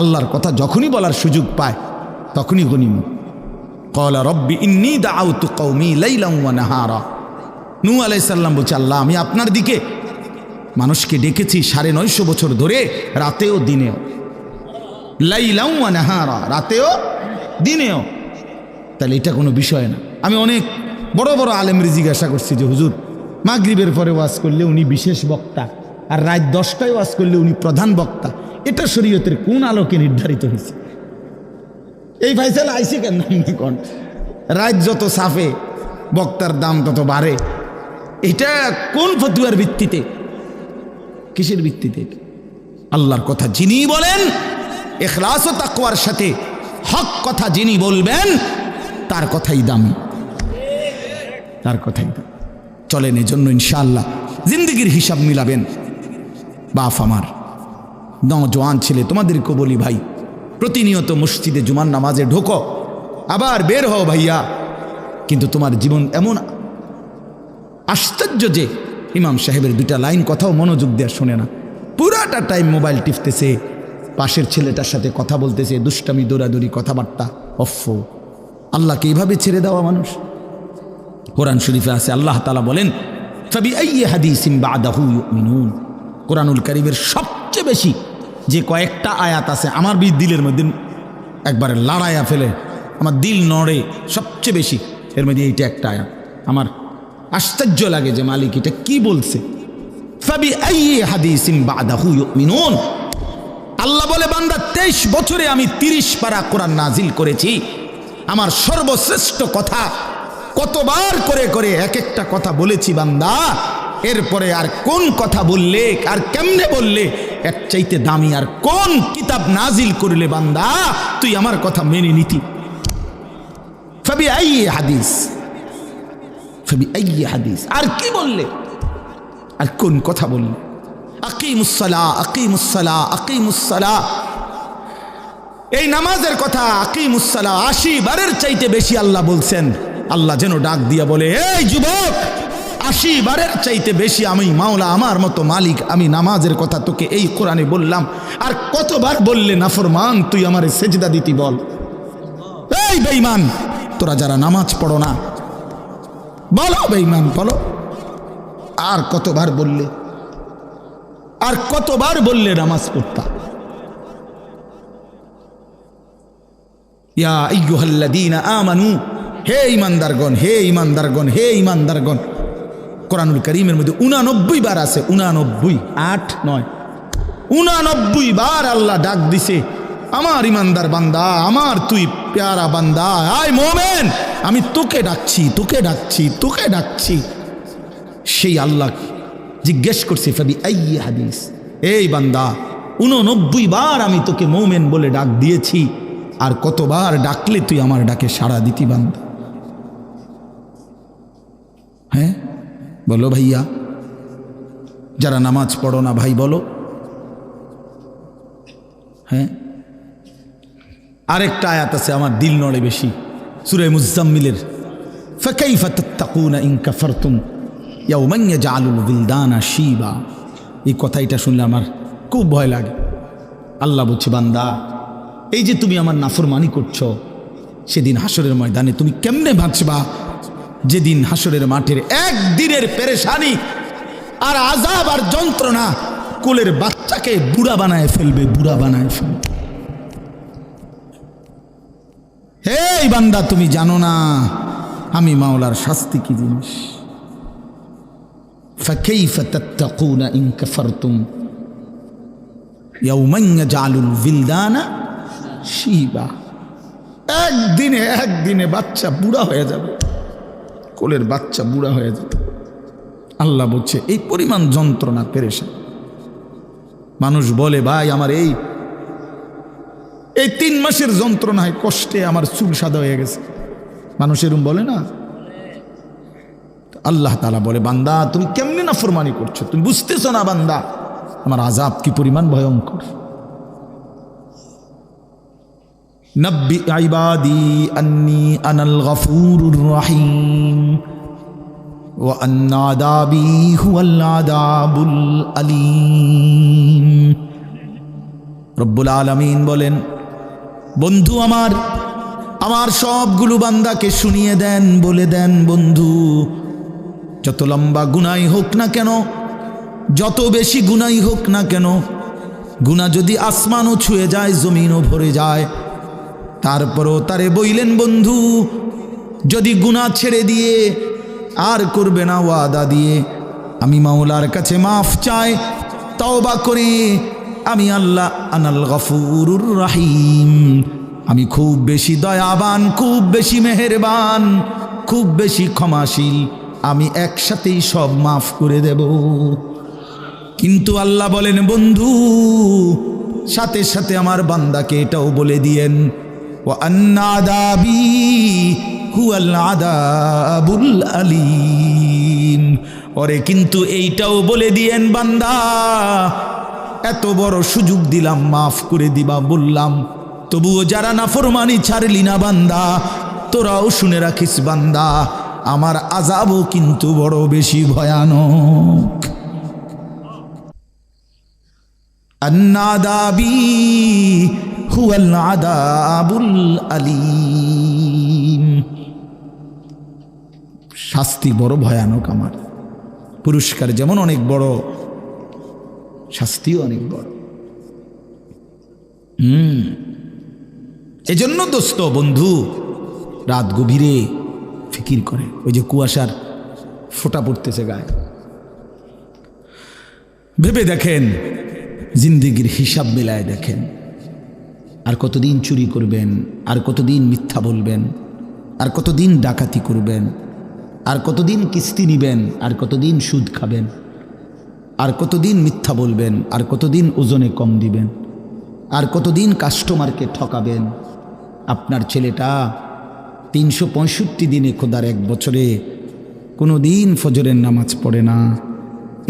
আল্লাহর কথা যখনই বলার সুযোগ পায় তখনই গনিমত। ক্বালা রব্বি ইন্নী দাআউতু কওমি লাইলান ওয়া নাহারা। নূহ আলাইহিস সালাম বলছে, আল্লাহ আমি আপনার দিকে মানুষকে ডেকেছি 950 বছর ধরে, রাতেও দিনেও। লাইলান ওয়া নাহারা, রাতেও দিনেও। তাহলে এটা কোনো বিষয় না। আমি অনেক বড় বড় আলেমরে জিজ্ঞাসা করছি যে হুজুর, মাগরিবের পরে ওয়াজ করলে উনি বিশেষ বক্তা, আর রাত 10টায় ওয়াজ করলে উনি প্রধান বক্তা, এটা শরীয়তের কোন আলোকে নির্ধারিত হয়েছে? এই ফাইসালা আইসে কেন? কোন রাত যত সাফে বক্তার দাম তত বাড়ে, এটা কোন ফতুয়ার ভিত্তিতে, কিসের ভিত্তিতে? আল্লাহর কথা যিনি বলেন ইখলাস ও তাকওয়ার সাথে, হক কথা যিনি বলবেন, তার কথাই দামি, তার কথাই দামি। চলেন এজন্য ইনশাআল্লাহ জিন্দেগির হিসাব মিলাবেন। বাপ আমার, নওজোয়ান ছেলে, তোমাদেরকে বলি ভাই, প্রতিনিয়ত মসজিদে জুমার নামাজে ঢোকো, আবার বের হও ভাইয়া, কিন্তু তোমার জীবন এমন আশ্চর্য যে ইমাম সাহেবের 2টা লাইন কথাও মনোযোগ দেওয়া শোনে না, পুরাটা টাইম মোবাইল টিপতেছে, পাশের ছেলেটার সাথে কথা বলতেছে, দুষ্টামি, দৌড়াদৌড়ি, কথাবার্তা। অফো, আল্লাহকে এইভাবে ছেড়ে দেওয়া মানুষ? কোরআন শরীফে আছে, আল্লাহ তাআলা বলেন, ফাবিআইয়ি হাদিসিন বা'দাহু ইউমিনুন। কোরআনুল কারীমের সবচেয়ে বেশি যে কয়েকটা আয়াত আছে, আমার দিলের মধ্যে একবারে লড়াইয়া ফেলে, আমার দিল নড়ে সবচেয়ে বেশি, এর মধ্যে এইটা একটা আয়াত। আমার আশ্চর্য লাগে যে মালিক এটা কি বলছে। ফাবিআইয়ি হাদিসিন বাদাহু ইউমিনুন। আল্লাহ বলে বান্দা 23 বছরে আমি 30 পারা কোরআন নাজিল করেছি। আমার সর্বশ্রেষ্ঠ কথা কতবার করে করে এক একটা কথা বলেছি বান্দা, এরপরে আর কোন কথা বললে আর কেমনে বললে এর চাইতে দামি আর কোন কিতাব নাজিল করলে বান্দা তুই আমার কথা মেনে নিতি? ফাবিআইয়ি হাদিস, ফাবিআইয়ি হাদিস, আর কি বললে আর কোন কথা বললে? আকিমুসসালাহ, আকিমুসসালাহ, আকিমুসসালাহ, এই নামাজের কথা আকিমুসসালাহ 80 বারের চাইতে বেশি আল্লাহ বলছেন। আল্লাহ যেন ডাক দিয়া বলে, এই যুবক, 80 বারের চাইতে বেশি আমি মাওলা, আমার মতো মালিক, আমি নামাজের কথা তোকে এই কোরআনে বললাম। আর কতবার বললে নাফরমান তুই আমারে সেজদা দিতি বল? এই বেঈমান, তোরা যারা নামাজ পড়ো না, বলো বেঈমান বলো, আর কতবার বললে, আর কতবার বললে নামাজ পড়তা? ইয়া আইয়ুহাল্লাযীনা আমানু, হে ঈমানদারগণ, হে ঈমানদারগণ, হে ঈমানদারগণ। কোরআনুল কারীমের মধ্যে 89 বার আছে, 89, 8, 9, 89 বার আল্লাহ ডাক দিছে আমার ঈমানদার বান্দা, আমার তুই প্যারা বান্দা, আয় মোমেন, আমি তোকে ডাকছি, তোকে ডাকছি, তোকে ডাকছি। সেই আল্লাহ জিজ্ঞেস করছে ফাবিআইয়ি হাদিস, এই বান্দা 89 বার আমি তোকে মোমেন বলে ডাক দিয়েছি, আর কতবার ডাকলে তুই আমার ডাকে সাড়া দিতি বান্দা? হ্যাঁ বলো ভাইয়া, যারা নামাজ পড়ো না ভাই বলো। হ্যাঁ, আরেকটা আয়াত আছে আমার দিল নড়ে বেশি, সূরা মুজাম্মিলের, ফাকাইফা তাত্তাকুনা ইন কাফারতুম ইয়াওমান ইয়াজআলুল বিলদানা শিবা। এই কথাটা শুনলে আমার খুব ভয় লাগে। আল্লাহ বলছে, বান্দা এই যে তুমি আমার নাফরমানি করছো, সেদিন হাসরের ময়দানে তুমি কেমনে বাঁচবা? যেদিন হাসরের মাঠের একদিনের পেরেশানি আর আযাব আর যন্ত্রণা কোলের বাচ্চাকে বুড়া বানায় ফেলবে, বুড়া বানায় ফেলবে। হে বান্দা, তুমি জানো না আমি মাওলার শাস্তি কি জিনিস? ফাকাইফা তাত্তাকুনা ইন কাফারতুম ইয়াওমান ইয়াজআলুল বিলদানা শিবা। একদিনে বাচ্চা বুড়া হয়ে যাবে, কোলের বাচ্চা বুড়া হয়ে যাবে। আল্লাহ বলছে এই পরিমাণ যন্ত্রণা পেরেশান। মানুষ বলে ভাই আমার এই 3 মাসের যন্ত্রণায় কষ্টে আমার চুল সাদা হয়ে গেছে, মানুষ এরকম বলে না? আল্লাহ তাআলা বলে, বান্দা তুমি কেমনে নাফরমানি করছো? তুমি বুঝতেছো না বান্দা আমার আযাব কি পরিমাণ ভয়ঙ্কর? নব্বি ইবাদি আন্নী আনাল গফুরুর রহিম ওয়া আন্না আযাবি হুয়াল আযাবুল আলীম। রব্বুল আলামিন বলেন, বন্ধু আমার সবগুলো বান্দাকে শুনিয়ে দেন, বলে দেন বন্ধু, যত লম্বা গুনাই হোক না কেন, যত বেশি গুনাই হোক না কেন, গুনাহ যদি আসমানও ছুঁয়ে যায়, জমিনও ভরে যায়, তারপরও তারে বইলেন বন্ধু, যদি গুনাহ ছেড়ে দিয়ে আর করবে না ওয়াদা দিয়ে, আমি মাওলার কাছে মাফ চাই, তওবা করে, আমি আল্লাহ আনাল গফুরুর রহিম, আমি খুব বেশি দয়াবান, খুব বেশি মেহেরবান, খুব বেশি ক্ষমাশীল, আমি একসাথেই সব মাফ করে দেব। কিন্তু আল্লাহ বলেন বন্ধু, সাথে সাথে আমার বান্দাকে এটাও বলে দিয়েন, ওয়া আন্না আযাবি হুয়াল আযাবুল আলীম। ওরে কিন্তু এইটাও বলে দিয়েন বান্দা, এত বড় সুযোগ দিলাম, মাফ করে দিবা বললাম, তবুও যারা নাফরমানি ছাড়লি না বান্দা, তোরাও শুনে রাখিস বান্দা, আমার আযাবও কিন্তু বড় বেশি ভয়ানক। আন্না আযাবি হুয়াল আযাবুল আলীম। শাস্তি বড় ভয়ানক আমার, পুরস্কার যেমন অনেক বড়, শাস্তিও অনেক বড়। এজন্য দোস্ত বন্ধু রাত গভীরে ফিকির করে, ওই যে কুয়াশার ফোঁটা পড়তেছে গায়ে, ভেবে দেখেন, জিন্দেগির হিসাব মিলায় দেখেন, আর কতদিন চুরি করবেন, আর কতদিন মিথ্যা বলবেন, আর কতদিন ডাকাতি করবেন, আর কতদিন কিস্তি নিবেন, আর কতদিন সুদ খাবেন, আর কতদিন মিথ্যা বলবেন, আর কতদিন ওজনে কম দিবেন, আর কতদিন কাস্টমারকে ঠকাবেন। আপনার ছেলেটা 365 দিনে খোদার এক বছরে কোনো দিন ফজরের নামাজ পড়ে না।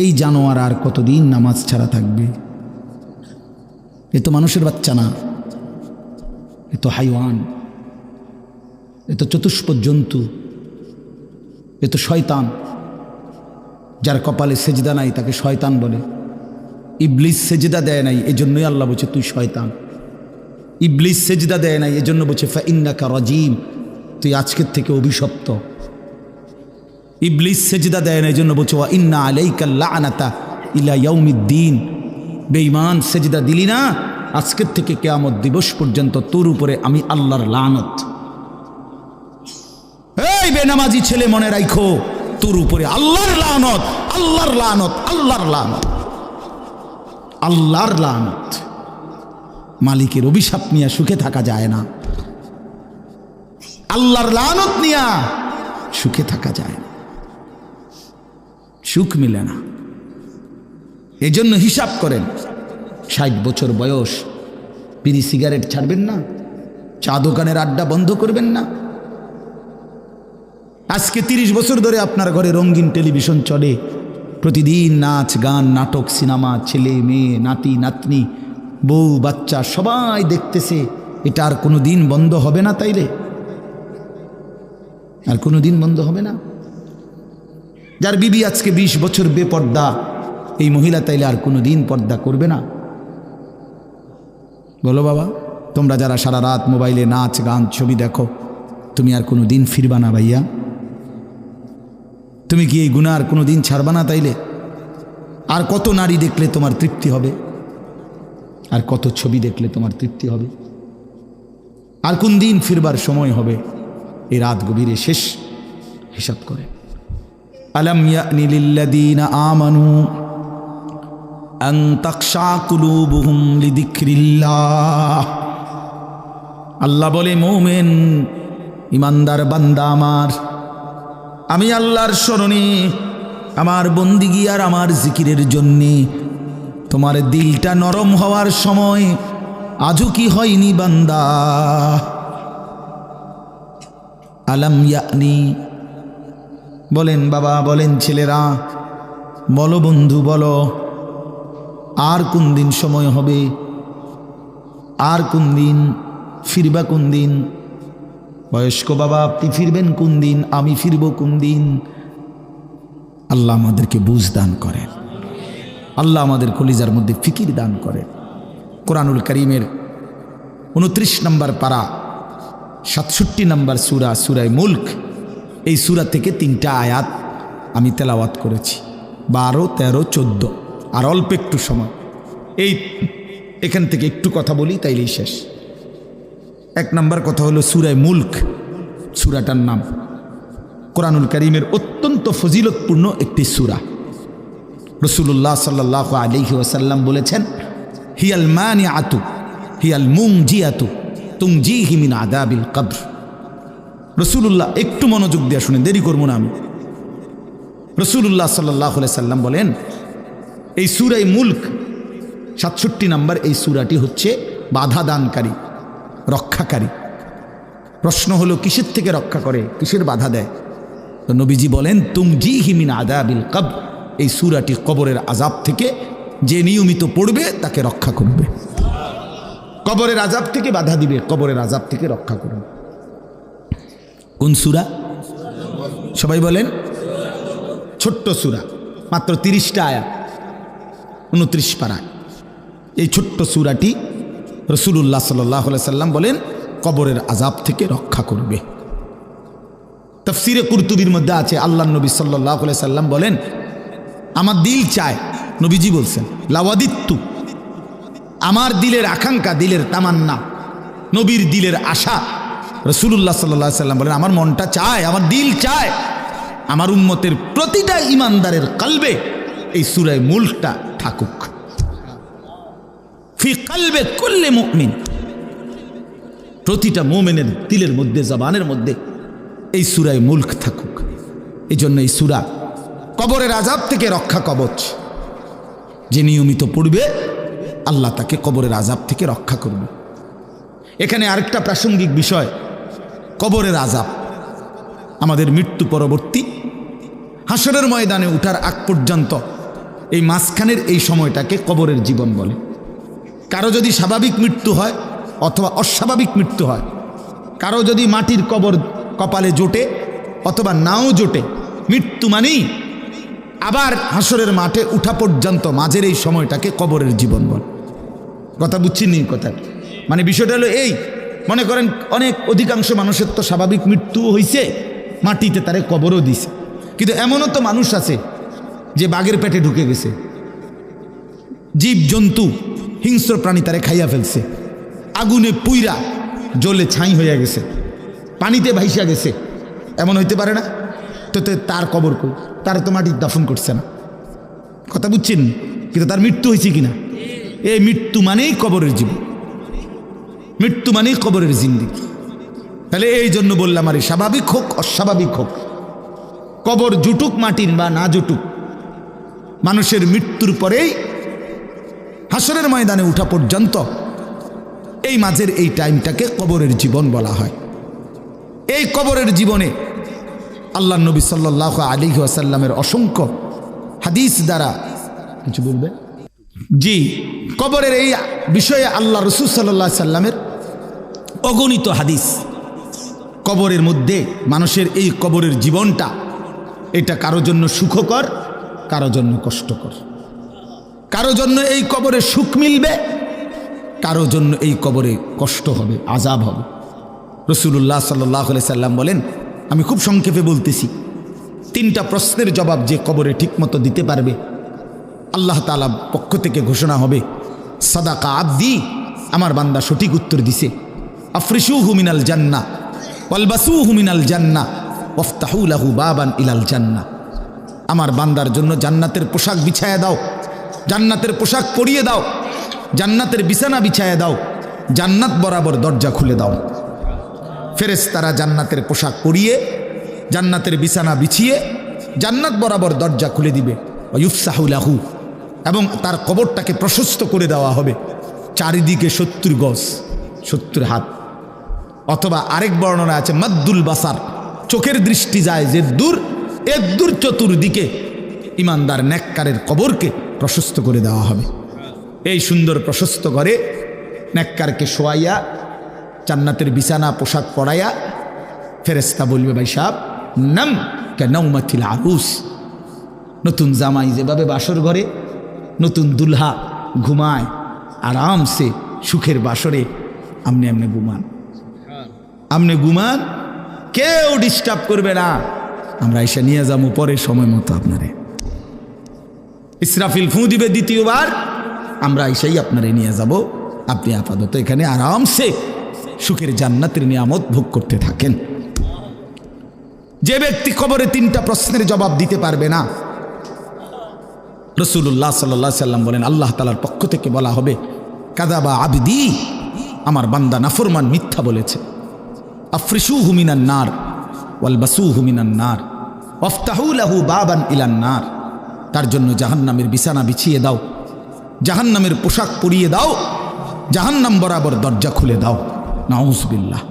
এই জানোয়ার আর কতদিন নামাজ ছাড়া থাকবে? এ তো মানুষের বাচ্চা না, এ তো হাইওয়ান, এ তো চতুষ্পদ জন্তু, এ তো শয়তান। যার কপালে সেজদা নাই তাকে শয়তান বলে। ইবলিস সেজদা দেয় নাই, এজন্যই আল্লাহ বলছে তুই শয়তান। ইবলিস সেজদা দেয় নাই, এজন্য বলছে ফাইন্নাকা রাজিম, তুই আজকের থেকে অভিশপ্ত। ইবলিস সেজদা দেয় না, এজন্য বলছে ওয়া ইন্না আলাইকা লাআনাতা ইলা ইয়াউমিদ্দিন, বেঈমান সেজদা দিলি না, আজকের থেকে কিয়ামত দিবস পর্যন্ত তোর উপরে আমি আল্লাহর লানত। এই বেনামাজি ছেলে মনে রাখো, তোর উপরে আল্লাহর লানত, আল্লাহর লানত, আল্লাহর লানত, আল্লাহর লানত। মালিকের অভিশাপ নিয়ে সুখে থাকা যায় না, আল্লাহর লানত নিয়ে সুখে থাকা যায় না, সুখ মিলে না। এজন্য হিসাব করেন, 60 বছর বয়স, বিড়ি সিগারেট ছাড়বেন না, চা দোকানের আড্ডা বন্ধ করবেন না। আজকে 30 বছর ধরে আপনার ঘরে রঙিন টেলিভিশন চলে, প্রতিদিন নাচ গান নাটক সিনেমা, ছেলে মেয়ে নাতি নাতনি বউ বাচ্চা সবাই দেখতেছে। এটা আর কোনো দিন বন্ধ হবে না? তাইলে আর কোনো দিন বন্ধ হবে না? যার বিবি আজকে 20 বছর বেপর্দা, এই মহিলা তাইলে আর কোনো দিন পর্দা করবে না? বলো বাবা, তোমরা যারা সারা রাত মোবাইলে নাচ গান ছবি দেখো, তুমি আর কোনো দিন ফিরবা না ভাইয়া? তুমি কি এই গুনাহ আর কোনো দিন ছাড়বা না? তাইলে আর কত নারী দেখলে তোমার তৃপ্তি হবে? আর কত ছবি দেখলে তোমার তৃপ্তি হবে? আর কোন দিন ফিরবার সময় হবে? এই রাত গভীরে শেষ হিসাব করে। আলাম ইয়ানি লিল্লাযীনা আমানু আন তাখশা কুলুবুহুম লিযিকরিল্লাহ। আল্লাহ বলে, মুমিন ইমানদার বান্দা আমার, আমি আল্লাহর স্মরণে, আমার বন্দিগি আর আমার জিকিরের জন্যে তোমার দিলটা নরম হওয়ার সময় আজও কি হয়নি বান্দা? আলাম ইয়ানি, বলেন বাবা, বলেন ছেলেরা, বলো বন্ধু, বলো আর কোন দিন সময় হবে? আর কোন দিন ফিরবা? কোন দিন? বয়স্ক বাবা, আপনি ফিরবেন কোন দিন? আমি ফিরব কোন দিন? আল্লাহ আমাদেরকে বুঝ দান করেন, আল্লাহ আমাদের কলিজার মধ্যে ফিকির দান করেন। কোরআনুল কারীমের 29 নম্বর পারা 67 নম্বর সূরা, সূরা মুলক, এই সূরা থেকে 3টা আয়াত আমি তেলাওয়াত করেছি, 12, 13, 14। আর অল্প একটু সময়, এখান থেকে একটু কথা বলি তাইলেই শেষ। 1 নম্বর কথা হলো সূরা মুলক। সূরাটার নাম কোরআনুল কারীমের অত্যন্ত ফজিলতপূর্ণ একটি সূরা। রাসূলুল্লাহ সাল্লাল্লাহু আলাইহি ওয়াসাল্লাম বলেছেন, হিয়াল মানিআতু হিয়াল মুনজিয়াতু তুনজিহি মিন আযাবিল কবর। রাসূলুল্লাহ, একটু মনোযোগ দিয়ে শুনে, দেরি করব না আমি। রাসূলুল্লাহ সাল্লাল্লাহু আলাইহি সাল্লাম বলেন, এই সূরা মুলক 67 নম্বর এই সূরাটি হচ্ছে বাধা দানকারী, রক্ষাকারী। প্রশ্ন হলো কিসের থেকে রক্ষা করে, কিসের বাধা দেয়? তো নবীজি বলেন, তুনজিহি মিন আযাবিল কবর, এই সূরাটি কবরের আযাব থেকে যে নিয়মিত পড়বে তাকে রক্ষা করবে, কবরের আযাব থেকে বাধা দিবে, কবরের আযাব থেকে রক্ষা করবে। কোন সূরা? সবাই বলেন। ছোট্ট সূরা, মাত্র 30টা আয়াত, 29 পারায়। এই ছোট্ট সূরাটি রাসূলুল্লাহ সাল্লাল্লাহু আলাইহি সাল্লাম বলেন কবরের আযাব থেকে রক্ষা করবে। তাফসীরে কুরতুবীর মধ্যে আছে, আল্লাহর নবী সাল্লাল্লাহু আলাইহি সাল্লাম বলেন, আমার দিল চায়, নবীজি বলছেন, লাওয়াদিত্তু, আমার দিলের আকাঙ্ক্ষা, দিলের তামান্না, নবীর দিলের আশা। রাসূলুল্লাহ সাল্লাল্লাহু আলাইহি সাল্লাম বলেন, আমার মনটা চায়, আমার দিল চায়, আমার উম্মতের প্রতিটা ইমানদারের কলবে এই সূরা মুলকটা থাকুক ফি কলবে কুল্লি মুমিন, প্রতিটা মুমিনের দিলের মধ্যে, জবানের মধ্যে এই সূরা মুলক থাকুক। এই জন্য এই সূরা কবরের আযাব থেকে রক্ষা কবচ। যে নিয়মিত পড়বে আল্লাহ তাকে কবরের আযাব থেকে রক্ষা করবে। এখানে আরেকটা প্রাসঙ্গিক বিষয়, কবরের আযাব আমাদের মৃত্যু পরবর্তী হাসরের ময়দানে উঠার আগ পর্যন্ত এই মাঝখানের এই সময়টাকে কবরের জীবন বলে। কারো যদি স্বাভাবিক মৃত্যু হয় অথবা অস্বাভাবিক মৃত্যু হয়, কারো যদি মাটির কবর কপালে জোটে অথবা নাও জোটে, মৃত্যু মানেই আবার হাসরের মাঠে উঠা পর্যন্ত মাঝের এই সময়টাকে কবরের জীবন বল। কথা বুঝছেন নি? কথা মানে বিষয়টা হলো এই, মনে করেন অনেক অধিকাংশ মানুষের তো স্বাভাবিক মৃত্যু হয়েছে, মাটিতে তারে কবরও দিছে, কিন্তু এমনও তো মানুষ আছে যে বাঘের পেটে ঢুকে গেছে, জীব জন্তু হিংস্র প্রাণী তারে খাইয়া ফেলছে, আগুনে পুইরা জ্বলে ছাই হইয়া গেছে, পানিতে ভাইসা গেছে, এমন হইতে পারে না? তো তার কবর কই? তার তো মাটির দাফন করছে না। কথা বুঝছেন? কিন্তু তার মৃত্যু হয়েছে কিনা? এই মৃত্যু মানেই কবরের জীবন, মৃত্যু মানেই কবরের জিন্দেগি। তাহলে এই জন্য বললাম, আরে স্বাভাবিক হোক অস্বাভাবিক হোক, কবর জুটুক মাটির বা না জুটুক, মানুষের মৃত্যুর পরেই হাসরের ময়দানে উঠা পর্যন্ত এই মাঝের এই টাইমটাকে কবরের জীবন বলা হয়। এই কবরের জীবনে আল্লাহ নবী সাল্লাল্লাহু আলাইহি ওয়াসাল্লামের অসংখ্য হাদিস দ্বারা কিছু বলবে। জি, কবরের এই বিষয়ে আল্লাহ রাসূল সাল্লাল্লাহু আলাইহি সাল্লামের অগণিত হাদিস। কবরের মধ্যে মানুষের এই কবরের জীবনটা, এটা কারো জন্য সুখকর, কারো জন্য কষ্টকর, কারো জন্য এই কবরে সুখ মিলবে, কারো জন্য এই কবরে কষ্ট হবে, আযাব হবে। রাসূলুল্লাহ সাল্লাল্লাহু আলাইহি সাল্লাম বলেন, আমি খুব সংক্ষেপে বলতেছি, 3টা প্রশ্নের জবাব যে কবরে ঠিকমতো দিতে পারবে, আল্লাহ তাআলা পক্ষ থেকে ঘোষণা হবে, সাদাকা আবদি, আমার বান্দা সঠিক উত্তর দিছে। আফরিশুহু মিনাল জান্নাহ ওয়ালবাসুহু মিনাল জান্নাহ ওয়াফতাহু লাহু বাবান ইলাল জান্নাহ, আমার বান্দার জন্য জান্নাতের পোশাক বিছায়া দাও, জান্নাতের পোশাক পরিয়ে দাও, জান্নাতের বিছানা বিছায়া দাও, জান্নাত বরাবর দরজা খুলে দাও। ফেরেশতারা জান্নাতের পোশাক পরিয়ে, জান্নাতের বিছানা বিছিয়ে জান্নাত বরাবর দরজা খুলে দিবে। ওয়ুফসাহু লাহু, এবং তার কবরটাকে প্রশস্ত করে দেওয়া হবে, চারিদিকে 70 গজ, 70 হাত, অথবা আরেক বর্ণনা আছে মাদ্দুল বাসার, চোখের দৃষ্টি যায় যে দূর, এর দূর চতুর্দিকে ইমানদার নেককারের কবরকে প্রশস্ত করে দেওয়া হবে। এই সুন্দর প্রশস্ত করে নেককারকে শোয়াইয়া জান্নাতের বিছানা পোশাক পরাইয়া ফেরেশতা বলবে, ভাই সাহেব নাম কানাউমাতিল আরুস, নতুন জামাই যেভাবে বাসর ঘরে নতুন দুলহা ঘুমায় আরামসে সুখের বাসরে, আমনে আমনে ঘুমান, আমনে ঘুমান, কেউ ডিস্টার্ব করবে না, আমরা এসে নিয়ে যাবো পরে সময় মতো আপনারে। ইসরাফিল ফু দিবে দ্বিতীয়বার, আমরা এসেই আপনারে নিয়ে যাব, আপনি আপাতত এখানে আরামসে সুখের জান্নাতের নিয়ামত ভোগ করতে থাকেন। যে ব্যক্তি কবরে 3টা প্রশ্নের জবাব দিতে পারবে না, রাসূলুল্লাহ সাল্লাল্লাহু আলাইহি সাল্লাম বলেন, আল্লাহ তাআলার পক্ষ থেকে বলা হবে, কাযাবা আবদি, আমার বান্দা নাফরমান মিথ্যা বলেছে। আফরিশুহু মিনান নার ওয়ালবাসুহু মিনান নার ওয়াফতাহু লাহু বাবান ইলান নার, তার জন্য জাহান্নামের বিছানা বিছিয়ে দাও, জাহান্নামের পোশাক পরিয়ে দাও, জাহান্নাম বরাবর দরজা খুলে দাও। নাউযুবিল্লাহ।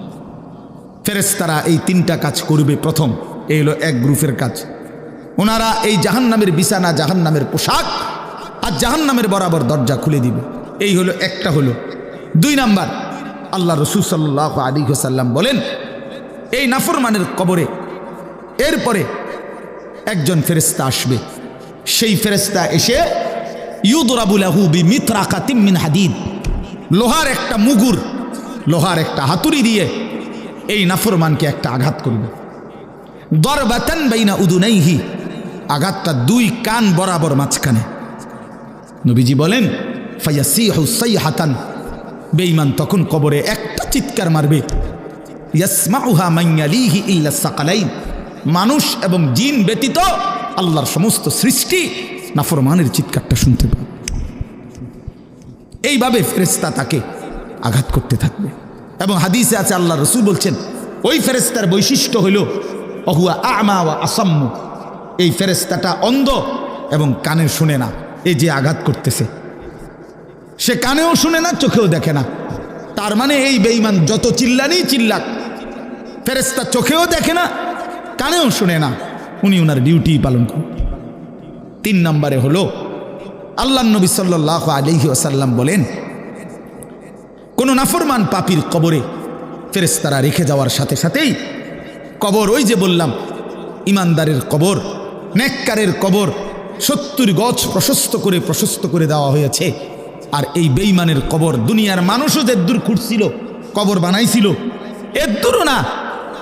ফেরেশতারা এই 3টা কাজ করবে। প্রথম, এই হলো এক গ্রুপের কাজ, ওনারা এই জাহান্নামের বিছানা, জাহান্নামের পোশাক আর জাহান্নামের বরাবর দরজা খুলে দিবে। এই হলো একটা হলো। 2 নাম্বার, আল্লাহ রাসূল সাল্লাল্লাহু আলাইহি ওয়াসাল্লাম বলেন, এই নাফরমানের কবরে এরপরে একজন ফেরেশতা আসবে, সেই ফেরেশতা এসে ইউদরাবু লাহু বিমিতরাকাতিম মিন হাদিদ, লোহার একটা মুগুর, লোহার একটা হাতুড়ি দিয়ে এই নাফরমানকে একটা আঘাত করবে। দরবাতান বাইনা উদুনাইহি, আঘাতটা 2 কান বরাবর মাঝখানে। নবীজি বলেন, ফায়াসিহু সাইহাতান, বেঈমান তখন কবরে একটা চিৎকার মারবে, ইয়াসমাউহা মান ইয়ালিহি ইল্লা সাকালাইন, মানুষ এবং জিন ব্যতীত আল্লাহর সমস্ত সৃষ্টি নাফরমানের চিৎকারটা শুনতে পাবে। এইভাবে ফেরেশতা তাকে আঘাত করতে থাকবে। এবং হাদিসে আছে আল্লাহ রসুল বলছেন ওই ফেরেশতার বৈশিষ্ট্য হইল অহুয়া আমা ওয়া আসাম্মু, এই ফেরেশতাটা অন্ধ এবং কানে শুনে না। এই যে আঘাত করতেছে সে কানেও শুনে না, চোখেও দেখে না। তার মানে এই বেঈমান যত চিল্লানি চিল্লাক, ফেরেশতা চোখেও দেখে না, কানেও শুনে না, উনি ওনার ডিউটি পালন করেন। 3 নম্বরে হলো আল্লাহ নবী সাল্লাল্লাহু আলাইহি ওয়াসাল্লাম বলেন কোন নাফরমান পাপীর কবরে ফেরেশতারা রেখে যাওয়ার সাথে সাথেই কবর, ওই যে বললাম ইমানদারের কবর, নেককারের কবর 70 গজ প্রশস্ত করে দেওয়া হয়েছে। আর এই বেঈমানের কবর দুনিয়ার মানুষও যে দূর খুঁড়ছিল কবর বানাইছিল, এর দূরও না,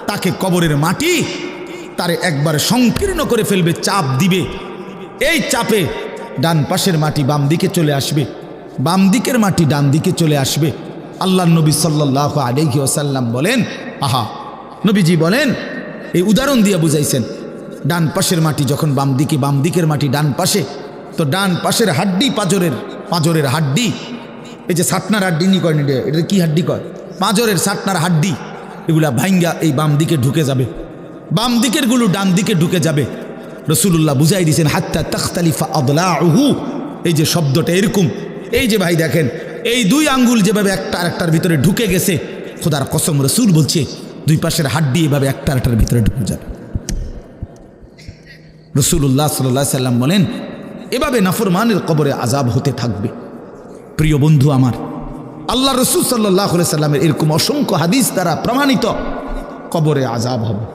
তাকে কবরের মাটি তারে একবার সংকীর্ণ করে ফেলবে, চাপ দিবে। এই চাপে ডান পাশের মাটি বাম দিকে চলে আসবে, বাম দিকের মাটি ডান দিকে চলে আসবে। আল্লাহ নবী সাল্লাল্লাহু আলাইহি ওয়াসাল্লাম বলেন, আহা, নবীজি বলেন, এই উদাহরণ দিয়ে বুঝাইছেন, ডান পাশের মাটি যখন বাম দিকে, বাম দিকের মাটি ডান পাশে, তো ডান পাশের হাড্ডি, পাঁজরের হাড্ডি, এই যে সাটনার হাড্ডি নি কয়, এটা কি হাড্ডি কয়, পাঁজরের সাটনার হাড্ডি, এগুলা ভাঙ্গা এই বাম দিকে ঢুকে যাবে, বাম দিকের গুলো ডান দিকে ঢুকে যাবে। রাসূলুল্লাহ বুঝাই দিয়েছেন হাত্তা তাখতালিফা আদলাউহু, এই যে শব্দটা এরকম, এই যে ভাই দেখেন এই 2 আঙ্গুল যেভাবে একটা আরেকটার ভিতরে ঢুকে গেছে, খোদার কসম রাসূল বলছে 2 পাশের হাড্ডি এভাবে একটা আরেকটার ভিতরে ঢুকে যাবে। রাসূলুল্লাহ সাল্লাল্লাহু আলাইহি সাল্লাম বলেন এভাবে নাফরমানের কবরে আযাব হতে থাকবে। প্রিয় বন্ধু আমার, আল্লাহ রাসূল সাল্লাল্লাহু আলাইহি সাল্লামের এরকম অসংখ্য হাদিস দ্বারা প্রমাণিত কবরে আযাব হবে।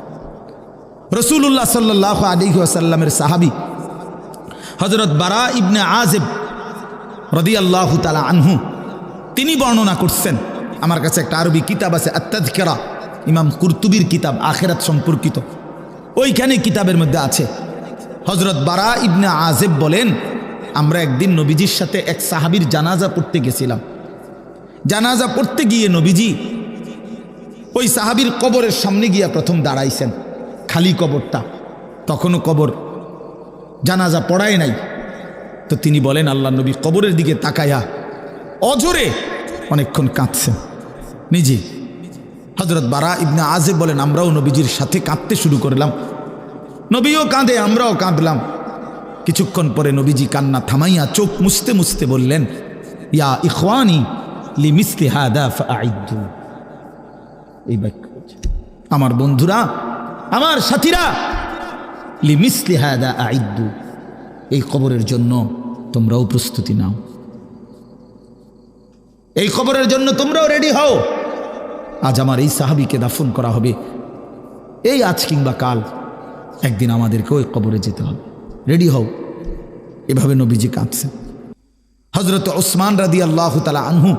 রাসূলুল্লাহ সাল্লাল্লাহু আলাইহি ওয়াসাল্লামের সাহাবী হযরত বারা ইবনে আযিব রাদিয়াল্লাহু তাআলা আনহু, তিনি বর্ণনা করছেন, আমার কাছে একটা আরবি কিতাব আছে আত-তাযকিরা, ইমাম কুরতুবির কিতাব আখিরাত সম্পর্কিত, ওইখানে কিতাবের মধ্যে আছে হযরত বারা ইবনে আযিব বলেন আমরা একদিন নবীজির সাথে এক সাহাবীর জানাজা পড়তে গেছিলাম। জানাজা পড়তে গিয়ে নবীজি ওই সাহাবীর কবরের সামনে গিয়া প্রথম দাঁড়াইছেন, খালি কবরটা, তখনও কবর জানাজা পড়ায় নাই। তো তিনি বলেন আল্লাহ নবী কবরের দিকে তাকায়া অজরে অনেকক্ষণ কাঁদছেন নিজে। হযরত বারা ইবনে আযিব বলেন আমরাও নবীজির সাথে কাঁদতে শুরু করলাম, নবীও কাঁদে, আমরাও কাঁদলাম। কিছুক্ষণ পরে নবীজি কান্না থামাইয়া চোখ মুছতে মুছতে বললেন ইয়া ইখওয়ানি লিমিসলি হাদা ফাআইদু, এই বাক্য, আমার বন্ধুরা, আমার সাথীরা, লিমিসলি হাদা আইদু, এই কবরের জন্য তোমরাও প্রস্তুতি নাও, এই কবরের জন্য তোমরাও রেডি হও। আজ আমার এই সাহাবীকে দাফন করা হবে, এই আজ কিংবা কাল একদিন আমাদেরকে ওই কবরে যেতে হবে, রেডি হও। এভাবে নবীজি কাঁদছেন। হযরত ওসমান রাদিয়াল্লাহু তাআলা আনহু,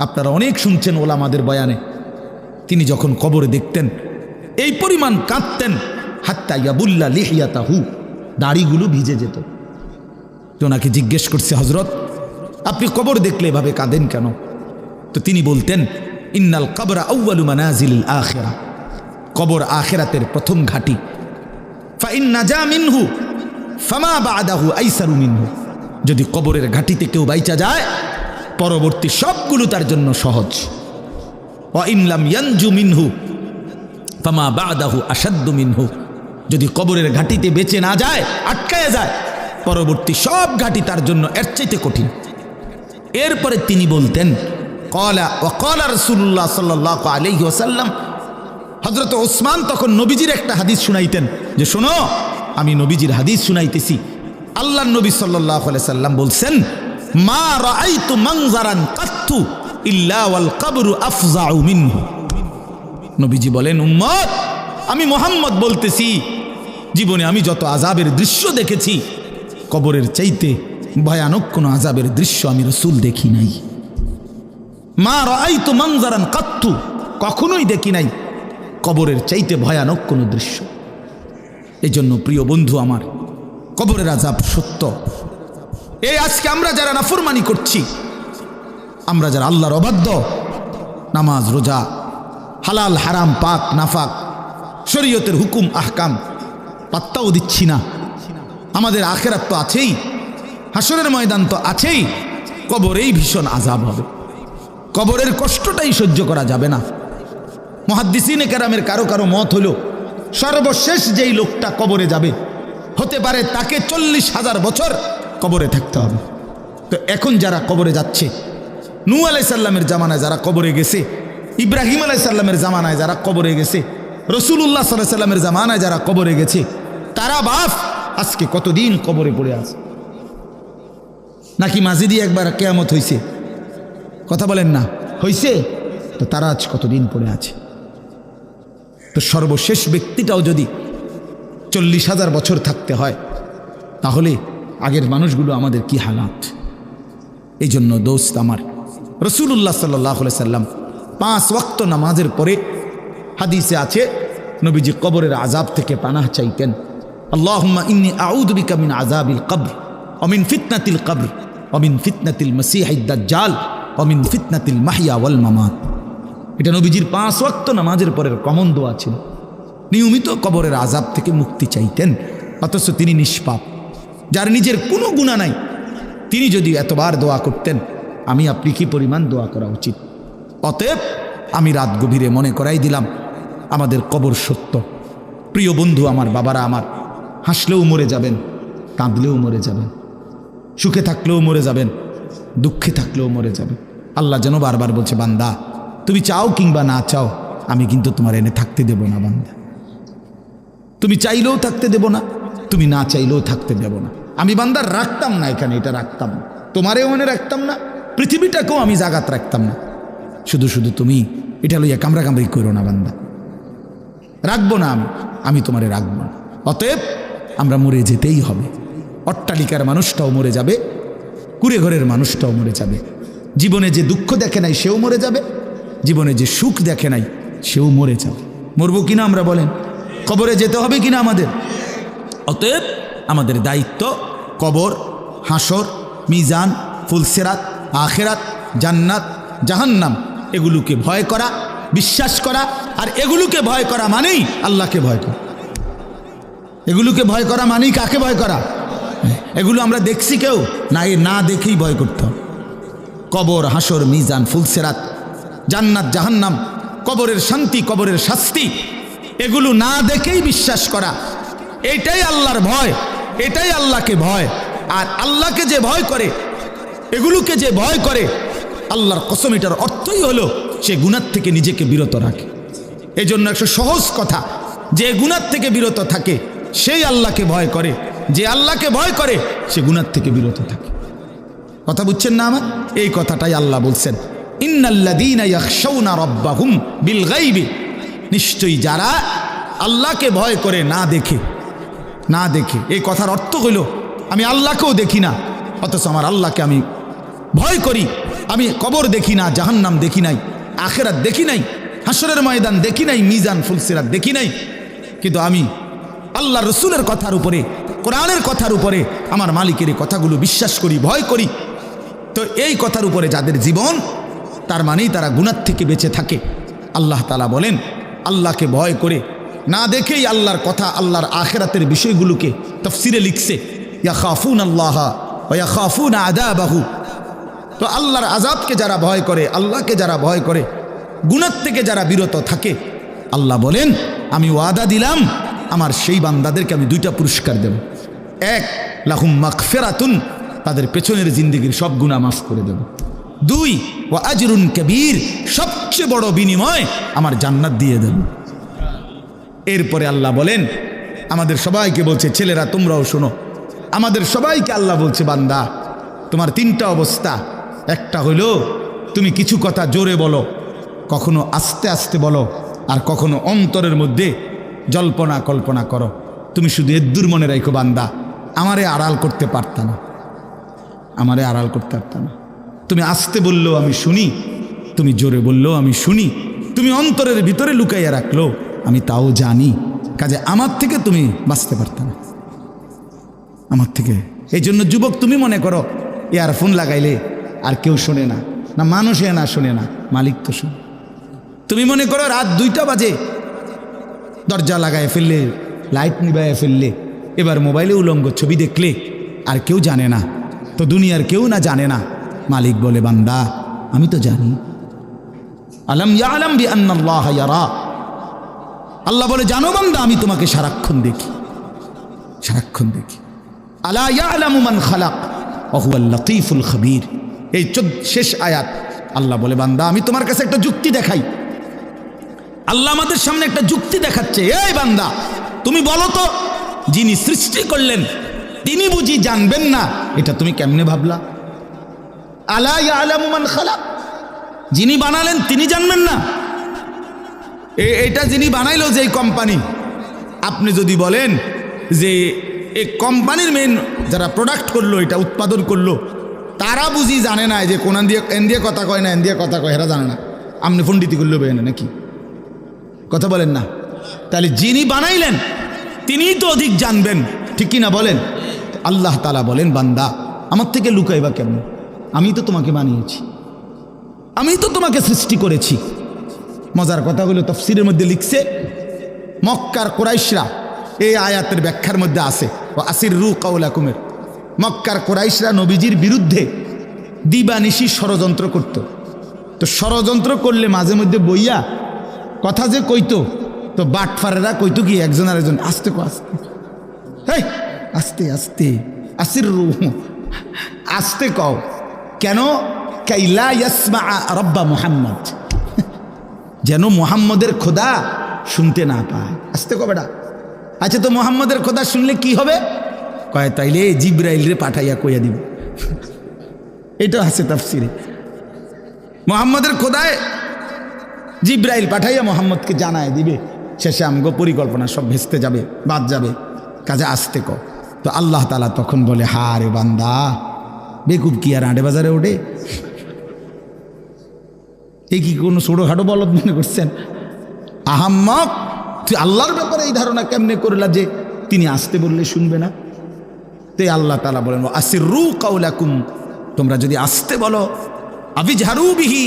আপনারা অনেক শুনছেন ওলামাদের বয়ানে, তিনি যখন কবরে দেখতেন এই পরিমাণ কাঁদতেন, হাত্তা ইয়াবুল্লা লিহিয়াতাহু, দাড়িগুলো ভিজে যেত। তো ওনাকে জিজ্ঞেস করছে হযরত আপনি কবর দেখলে এভাবে কাঁদেন কেন? তো তিনি বলতেন ইন্নাল কবরা আউয়ালু মানাজিলিল আখিরা, কবর আখিরাতের প্রথম ঘাঁটি। ফা ইন নাজা মিনহু ফামা বাদাহু আইসারু মিনহু, যদি কবরের ঘাঁটিতে কেউ বাইচা যায় পরবর্তী সবগুলো তার জন্য সহজ। ওয়া ইন লাম ইয়ানজু মিনহু ফামা বাদাহু আশাদ্দু মিনহু, যদি কবরের ঘাঁটিতে বেঁচে না যায়, আটকায়া যায়, পরবর্তী সব ঘাঁটি তার জন্য এর চাইতে কঠিন। এরপরে তিনি বলতেন ক্বালা ওয়া ক্বালা রাসূলুল্লাহ সাল্লাল্লাহু আলাইহি ওয়াসাল্লাম, হযরত ওসমান তখন নবীজির একটা হাদিস শুনাইতেন যে শোনো, আমি নবীজির হাদিস শুনাইতেছি। আল্লাহর নবী সাল্লাল্লাহু আলাইহি সাল্লাম বলছেন মা রাআইতু মানজারান কাত্তু ইল্লা ওয়াল কবরু আফজাউ মিনহু। নবীজি বলেন উম্মত, আমি মুহাম্মদ বলতেছি, জীবনে আমি যত আযাবের দৃশ্য দেখেছি, কবরের চাইতে ভয়ানক কোনো আযাবের দৃশ্য আমি রাসূল দেখি নাই। মা রাআইতু মানজারান কাত্তু, কখনোই দেখি নাই কবরের চাইতে ভয়ানক কোনো দৃশ্য। এজন্য প্রিয় বন্ধু আমার, কবরের আযাব সত্য। এই আজকে আমরা যারা নাফরমানি করছি, আমরা যারা আল্লাহর অবাধ্য, নামাজ রোজা, হালাল হারাম পাক নাফাক, শরীয়তের হুকুম আহকাম পাত্তাও দিচ্ছি না, আমাদের আখিরাত তো আছেই, হাসরের ময়দান তো আছেই, কবরেই ভীষণ আযাব হবে, কবরের কষ্টটাই সহ্য করা যাবে না। মুহাদ্দিসিনে কেরামের কারো কারো মত হলো সর্বশেষ যেই লোকটা কবরে যাবে হতে পারে তাকে 40,000 বছর কবরে থাকতে হবে। তো এখন যারা কবরে যাচ্ছে, নূহ আলাইহিস সালামের জামানায় যারা কবরে গেছে, ইব্রাহিম আলাইহিস সালামের জামানায় যারা কবরে গেছে, রাসূলুল্লাহ সাল্লাল্লাহু আলাইহি সাল্লামের জামানায় যারা কবরে গেছে, তারা বাপ আজকে কতদিন কবরে পড়ে আছে? নাকি মাঝে দিয়ে একবার কিয়ামত হইছে? কথা বলেন না, হইছে? তো তারা আজ কতদিন পড়ে আছে? তো সর্বশেষ ব্যক্তিটাও যদি 40,000 বছর থাকতে হয়, তাহলে আগের মানুষগুলো আমাদের কি হালাত? এই জন্য দোস্ত আমার, রাসূলুল্লাহ সাল্লাল্লাহু আলাইহি সাল্লাম 5 ওয়াক্ত নামাজের পরে হাদিসে আছে নবীজি কবরের আযাব থেকে পানাহ চাইতেন। আল্লাহুম্মা ইন্নী আউযু বিকা মিন আযাবিল কবর ওয়া মিন ফিতনাতিল কবর ওয়া মিন ফিতনাতিল মাসীহিদ দাজ্জাল ওয়া মিন ফিতনাতিল মাহইয়া ওয়াল মামাত। এটা নবীজির 5 ওয়াক্ত নামাজের পরের কমন দোয়া ছিল। নিয়মিত কবরের আযাব থেকে মুক্তি চাইতেন, অথচ তিনি নিষ্পাপ, যার নিজের কোনো গুনাহ নাই, তিনি যদি এতবার দোয়া করতেন, আমি আপনি কি পরিমাণ দোয়া করা উচিত? অতএব আমি রাত গভীরে মনে করাই দিলাম আমাদের কবর সত্য। প্রিয় বন্ধু আমার, বাবারা আমার, হাসলেও মরে যাবেন, কাঁদলেও মরে যাবেন, সুখে থাকলেও মরে যাবেন, দুঃখে থাকলেও মরে যাবেন। আল্লাহ যেন বারবার বলছে, বান্দা তুমি চাও কিংবা না চাও, আমি কিন্তু তোমার এনে থাকতে দেব না। বান্দা তুমি চাইলেও থাকতে দেব না, তুমি না চাইলেও থাকতে দেব না। আমি বান্দার রাখতাম না এখানে, এটা রাখতাম না, তোমারেও মনে রাখতাম না, পৃথিবীটাকেও আমি জাগাত রাখতাম না। শুধু শুধু তুমি এটা লইয়া কামড়াকামড়ি করো না বান্দা, রাখবো না আমি তোমারে রাখবো না। অতএব আমরা মরে যেতেই হবে। অট্টালিকার মানুষটাও মরে যাবে, কুড়ে ঘরের মানুষটাও মরে যাবে। জীবনে যে দুঃখ দেখে নাই সেও মরে যাবে, জীবনে যে সুখ দেখে নাই সেও মরে যাবে। মরবো কিনা আমরা বলেন? কবরে যেতে হবে কিনা আমাদের? অতএব আমাদের দায়িত্ব কবর, হাসর, মিজান, ফুলসিরাত, আখিরাত, জান্নাত, জাহান্নাম এগুলোকে ভয় করা, বিশ্বাস করা। আর এগুলোকে ভয় করা মানেই আল্লাহকে ভয় করা। এগুলোকে ভয় করা মানেই কাকে ভয় করা? এগুলো আমরা দেখছি কেউ না, এ না দেখেই ভয় করতে হবে। কবর, হাসর, মিজান, ফুলসিরাত, জান্নাত, জাহান্নাম, কবরের শান্তি, কবরের শাস্তি, এগুলো না দেখেই বিশ্বাস করা, এটাই আল্লাহর ভয়, এটাই আল্লাহকে ভয়। আর আল্লাহকে যে ভয় করে, এগুলোকে যে ভয় করে, আল্লাহর কসম এটার অর্থই হলো সে গুনাহ থেকে নিজেকে বিরত রাখে। এই জন্য একটা সহজ কথা, যে গুনাহ থেকে বিরত থাকে সেই আল্লাহকে ভয় করে, যে আল্লাহকে ভয় করে সে গুনাহ থেকে বিরত থাকে। কথা বুঝছেন না আমার? এই কথাটাই আল্লাহ বলছেন, ইন্নাল্লাযীনা ইয়াখশাউনা রাব্বাহুম বিল গায়বি, নিশ্চয়ই যারা আল্লাহকে ভয় করে না দেখে। না দেখে এই কথার অর্থ হইল আমি আল্লাহকেও দেখি না, অথচ আমার আল্লাহকে আমি ভয় করি। আমি কবর দেখি না, জাহান্নাম দেখি নাই, আখিরাত দেখি নাই, হাসরের ময়দান দেখি নাই, মিজান, ফুলসিরাত দেখি নাই, কিন্তু আমি আল্লাহ রসুলের কথার উপরে, কোরআনের কথার উপরে, আমার মালিকের এই কথাগুলো বিশ্বাস করি, ভয় করি। তো এই কথার উপরে যাদের জীবন, তার মানেই তারা গুনাহ থেকে বেঁচে থাকে। আল্লাহ তাআলা বলেন, আল্লাহকে ভয় করে না দেখেই আল্লাহর কথা, আল্লাহর আখিরাতের বিষয়গুলোকে তাফসিরে লিখছে, ইয়াখাফুনাল্লাহ ওয়া ইয়াখাফুনা আযাবাহু। তো আল্লাহর আযাবকে যারা ভয় করে, আল্লাহকে যারা ভয় করে, গুনাহ থেকে যারা বিরত থাকে, আল্লাহ বলেন আমি ওয়াদা দিলাম আমার সেই বান্দাদেরকে আমি 2টা পুরস্কার দেব। 1, লাহুম মাগফিরাতুন, তাদের পেছনের জিন্দেগির সব গুনাহ মাফ করে দেব। 2, ওয়া আজরুন কাবীর, সবচেয়ে বড় বিনিময় আমার জান্নাত দিয়ে দেব। এরপরে আল্লাহ বলেন, আমাদের সবাইকে বলছে, ছেলেরা তোমরাও শোনো, আমাদের সবাইকে আল্লাহ বলছে, বান্দা তোমার 3টা অবস্থা। একটা হইল তুমি কিছু কথা জোরে বলো, কখনো আস্তে আস্তে বলো, আর কখনো অন্তরের মধ্যে জল্পনা কল্পনা করো। তুমি শুধু এদ্দুর মনে রাখো, বান্দা আমারে আড়াল করতে পারত না, আমারে আড়াল করতে পারত না। তুমি আস্তে বললেও আমি শুনি, তুমি জোরে বললেও আমি শুনি, তুমি অন্তরের ভিতরে লুকাইয়া রাখলো আমি তাও জানি। কাজে আমার থেকে তুমি বাঁচতে পারত না, আমার থেকে। এই জন্য যুবক, তুমি মনে করো ইয়ারফোন লাগাইলে আর কেউ শোনে না, না মানুষে না শোনে না, মালিক তো শোনে। তুমি মনে করো রাত 2টা বাজে, দরজা লাগায় ফেললে, লাইট নিবাইয়া ফেললে, এবার মোবাইলে উলঙ্গ ছবি দেখলে আর কেউ জানে না, তো দুনিয়ার কেউ না জানে না, মালিক বলে বান্দা আমি তো জানি। আলম ইয়ালাম বিআন্নাল্লাহ ইয়ারা, আল্লাহ বলে জানো বান্দা আমি তোমাকে সারাক্ষণ দেখি, সারাক্ষণ দেখি। আলা ইয়ালামু মান খালাক ওয়া হুয়াল লাতীফুল খাবীর। এই শেষ আয়াত আল্লাহ বলে বান্দা আমি তোমার কাছে একটা যুক্তি দেখাই। আল্লাহ আমাদের সামনে একটা যুক্তি দেখাচ্ছে, এই বান্দা তুমি বলো তো যিনি সৃষ্টি করলেন তিনি বুঝি জানবেন না? এটা তুমি কেমনে ভাবলা? আলা ইয়ালামু মান খালাক, যিনি বানালেন তিনি জানবেন না? এটা যিনি বানাইলো যে কোম্পানি, আপনি যদি বলেন যে এই কোম্পানির মেন যারা প্রোডাক্ট করলো, এটা উৎপাদন করলো, তারা বুঝি জানে না যে কোন এন দিয়ে কথা কয় না, এন দিয়ে কথা কয়, এরা জানে না, আপনি পণ্ডিতি করলেও বেয়ে না নাকি? কথা বলেন না? তাহলে যিনি বানাইলেন তিনিই তো অধিক জানবেন, ঠিক কি না বলেন? আল্লাহ তাআলা বলেন বান্দা আমার থেকে লুকাইবা কেমন? আমি তো তোমাকে বানিয়েছি, আমি তো তোমাকে সৃষ্টি করেছি। মজার কথা হলো তাফসীরের মধ্যে লিখছে মক্কার কুরাইশরা এই আয়াতের ব্যাখ্যার মধ্যে আছে ও আসিররু কাওলাকুমের, মক্কার কুরাইশরা নবীজির বিরুদ্ধে দিবানিশি ষড়যন্ত্র করত। তো ষড়যন্ত্র করলে মাঝে মধ্যে বইয়া কথা যে কইতো, তো বাটফারেরা কইতো কি একজন আর একজন আস্তে কো আস্তে, হেই আস্তে আস্তে, আসিররু আস্তে কও কেন? কাইলা ইয়াসমা রব্বা মুহাম্মদ, যেন মুহাম্মদের খোদা শুনতে না পায়। আস্তে কো বেটা। আচ্ছা তো মুহাম্মদের খোদা শুনলে কি হবে? কয় তাইলে জিবরাইল রে পাঠাইয়া কইয়া দিব। এটা আছে তাফসীরে, মুহাম্মদের খোদায় জিবরাইল পাঠাইয়া মুহাম্মদকে জানায় দিবে, শেষে আমগো পরিকল্পনা সব ভেস্তে যাবে, বাদ যাবে, কাজে আসতে কও। তো আল্লাহ তাআলা তখন বলে হা রে বান্দা, বেকুব কি আর আড়ে বাজারে ওঠে? এই কি কোনো ছোটোখাটো বলদ মনে করছেন? আহাম্মক, তুই আল্লাহর ব্যাপারে এই ধারণা কেমনে করলা যে তিনি আসতে বললে শুনবে না? তে আল্লাহ তাআলা বলেন আসিররু কাওলাকুম, তোমরা যদি আসতে বলো, আবিজহারু বিহি,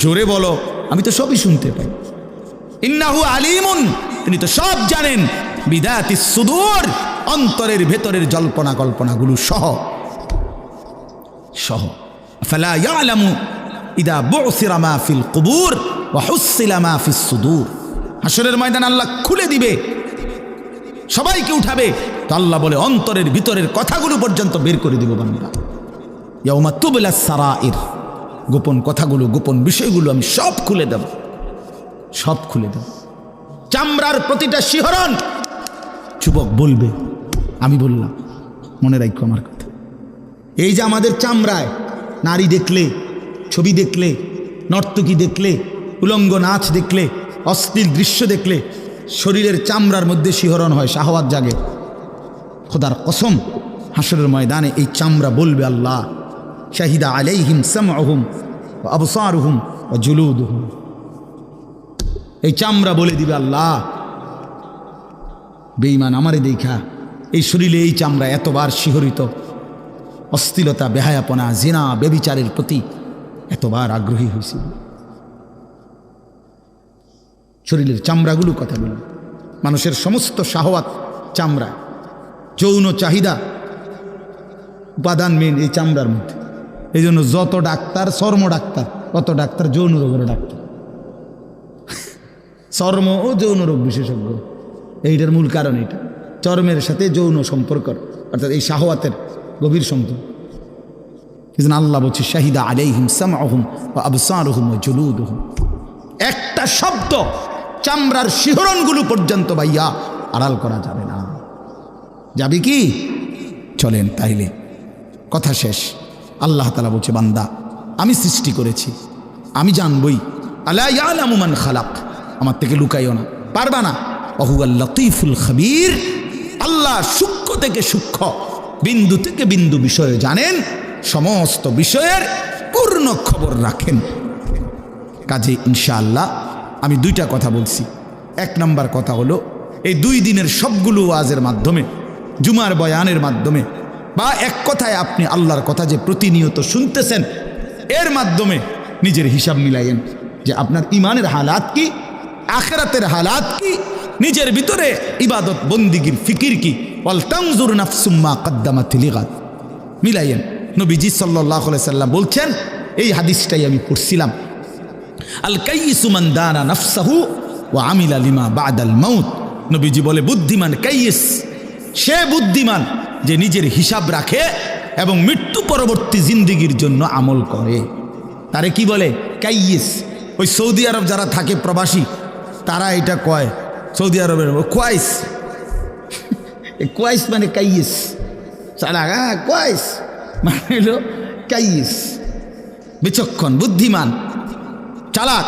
জোরে বলো, আমি তো সবই শুনতে পাই। ইন্নাহু আলিমুন, তিনি তো সব জানেন। বিদাতিস সুদূর, অন্তরের ভেতরের জল্পনা কল্পনাগুলো সহ সহ। ফালা ইয়ালামু ইদা বুসিরা মা ফিল কুবুর ওয়া হুসিলা মা ফিস সুদূর। হাসরের ময়দান আল্লাহ খুলে দিবে, সবাইকে উঠাবে, তো আল্লাহ বলে অন্তরের ভিতরের কথাগুলো পর্যন্ত বের করে দিব বান্দা। ইয়াউমা তুবলাস সারাইর, গোপন কথাগুলো, গোপন বিষয়গুলো আমি সব খুলে দেব, সব খুলে দেব। চামড়ার প্রতিটা শিহরণ যুবক বলবে আমি বললাম, মনে রাখো আমার কথা। এই যে আমাদের চামড়ায় নারী দেখলে, ছবি দেখলে, নর্তকী দেখলে, উলঙ্গ নাচ দেখলে, অশ্লীল দৃশ্য দেখলে শরীরের চামড়ার মধ্যে শিহরণ হয়, শাহওয়াত জাগে। খোদার কসম হাসরের ময়দানে এই চামড়া বলবে আল্লাহ শাহিদা আলাইহিম সামউহুম ওয়া আবসারুহুম ওয়া জুলুদুহুম। এই চামড়া বলে দিবে আল্লাহ বেঈমান আমারে দেখা এই শরীরে এই চামড়া এতবার শিহরিত, অশ্লীলতা, বেহায়াপনা, জিনা, ব্যভিচারের প্রতি এতবার আগ্রহী হয়েছিল। শরীরের চামড়াগুলো কথা বলবে। মানুষের সমস্ত শাহওয়াত চামড়া, যৌন চাহিদা উপাদান মেন এই চামড়ার মধ্যে। এই জন্য যত ডাক্তার চর্ম ডাক্তার, তত ডাক্তার যৌন রোগের ডাক্তার, চর্ম ও যৌন রোগ বিশেষজ্ঞ। এইটার মূল কারণ এটা, চর্মের সাথে যৌন সম্পর্ক, অর্থাৎ এই শাহওয়াতের গভীর সম্পর্ক। এই জন্য আল্লাহ বলছে শাহিদা আলাইহিম সামউহুম ওয়া আবসারুহুম ওয়া জুলুদুহুম। একটা শব্দ চামড়ার শিহরণগুলো পর্যন্ত ভাইয়া আড়াল করা যাবে না। যাবে কি? চলেন তাইলে কথা শেষ। আল্লাহ তাআলা বলছে বান্দা আমি সৃষ্টি করেছি, আমি জানবই। আলা ইয়ালামু মান খালাক, আমার থেকে লুকাইও না, পারবা না। ওয়া হুয়াল লাতীফুল খাবীর, আল্লাহ সূক্ষ্ম থেকে সূক্ষ্ম, বিন্দু থেকে বিন্দু বিষয় জানেন, সমস্ত বিষয়ের পূর্ণ খবর রাখেন। কাজে ইনশাআল্লাহ আমি দুইটা কথা বলছি। এক নাম্বার কথা হলো এই 2 দিনের সবগুলো ওয়াজের মাধ্যমে, জুমার বয়ানের মাধ্যমে, বা এক কথায় আপনি আল্লাহর কথা যে প্রতিনিয়ত শুনতেছেন, এর মাধ্যমে নিজের হিসাব মিলাইয়েন যে আপনার ইমানের হালাত কি, আখিরাতের হালাত কি, নিজের ভিতরে ইবাদত বন্দিগির ফিকির কি। ওয়াল তানজুর নাফসুম মা কদ্দামাত লিগাদ, মিলাইয়েন। নবীজি সাল্লাল্লাহু আলাইহি সাল্লাম বলছেন, এই হাদিসটাই আমি পড়ছিলাম, আল কাইয়িসু মান দানা নাফসাহু ওয়া আমিলা লিমা বাদাল মাউত। নবীজি বলে বুদ্ধিমান কাইয়িস, সে বুদ্ধিমান যে নিজের হিসাব রাখে এবং মৃত্যু পরবর্তী জিন্দেগির জন্য আমল করে। তারে কি বলে? কাইয়িস। ওই সৌদি আরব যারা থাকে প্রবাসী, তারা এটা কয়, সৌদি আরবের কোয়াইস। কোয়াইস মানে কাইয়িস, কোয়াইস মানে হলো কাইয়িস, বিচক্ষণ, বুদ্ধিমান, চালাক,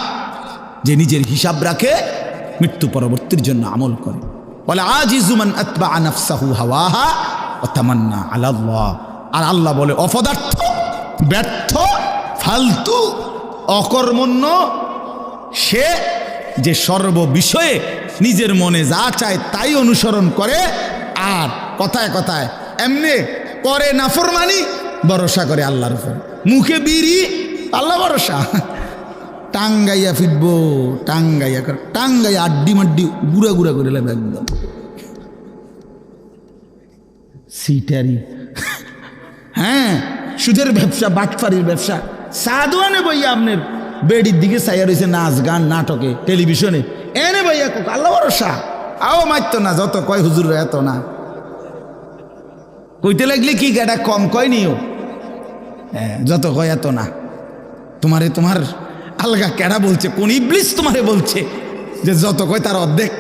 যে নিজের হিসাব রাখে, মৃত্যু পরবর্তীর জন্য আমল করে। বলে আজিজু মান আতবা নাফসাহু হাওয়াহা ওয়া তামান্না আলাল্লাহ। আর আল্লাহ বলে অপদার্থ, ব্যর্থ, ফালতু, অকর্মণ্য সে যে সর্ব বিষয়ে নিজের মনে যা চায় তাই অনুসরণ করে, আর কথায় কথায় এমনি করে নাফরমানি, ভরসা করে আল্লাহর উপর, মুখে বিড়ি, আল্লাহ ভরসা, টাঙ্গাইয়া ফিরবো, টাঙ্গাইয়া কর, টাঙ্গাইয়া আড্ডি মাড্ডি গুড়া গুড়া করে নেবে একদম সিটারি। হ্যাঁ, সুদের ব্যবসা, বাটফারির ব্যবসা, সাধুয়ানে বইয়া আপনার বেডির দিকে চাইয়া রয়েছে, নাচ গান নাটকে টেলিভিশনে, এনে বইয়া কোক আল্লাহ ভরসা, আও মারতো না, যত কয় হুজুর এত না, কইতে লাগলে কি এটা কম কয় নিও, হ্যাঁ যত কয় এত না। তোমার আলগা কেডা বলছে, কোন ইবলিস তোমারে বলছে যে যত কয় তার অর্ধেক?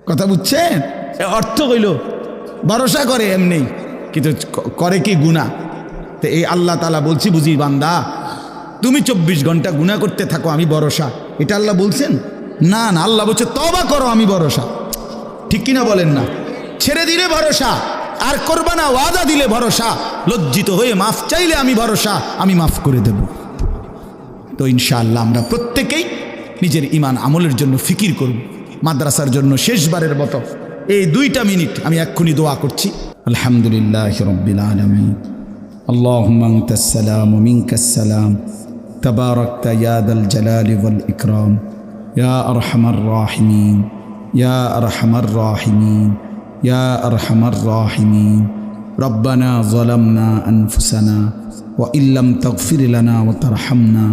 কথা বুঝছেন? অর্থ কইল ভরসা করে এমনি, কিন্তু করে কি গুনাহ। তো এই আল্লাহ তাআলা বলছি, বুঝি বান্দা তুমি 24 ঘন্টা গুনাহ করতে থাকো, আমি ভরসা, এটা আল্লাহ বলছেন? না না, আল্লাহ বলছে তওবা করো, আমি ভরসা। ঠিক কিনা বলেন না? ছেড়ে দিলে ভরসা, আর করবা না, ওয়াদা দিলে ভরসা, লজ্জিত হয়ে মাফ চাইলে আমি ভরসা, আমি মাফ করে দেব। তো ইনশাআল্লাহ আমরা প্রত্যেকেই নিজের ঈমান আমলের জন্য ফিকির করব। মাদ্রাসার জন্য শেষবারের মতো এই 2টা মিনিট আমি এক্ষুনি দোয়া করছি। আলহামদুলিল্লাহি রাব্বিল আলামিন, আল্লাহুম্মা আনতাস সালাম ওয়া মিনকাস সালাম, তাবারাকতা ইয়া দাল জালালি ওয়াল ইকরাম, ইয়া আরহামার রাহিমিন, ইয়া আরহামার রাহিমিন, ইয়া আরহামার রাহিমিন। রব্বানা যালামনা আনফুসানা ওয়া ইল্লাম তাগফির লানা ওয়া তারহামনা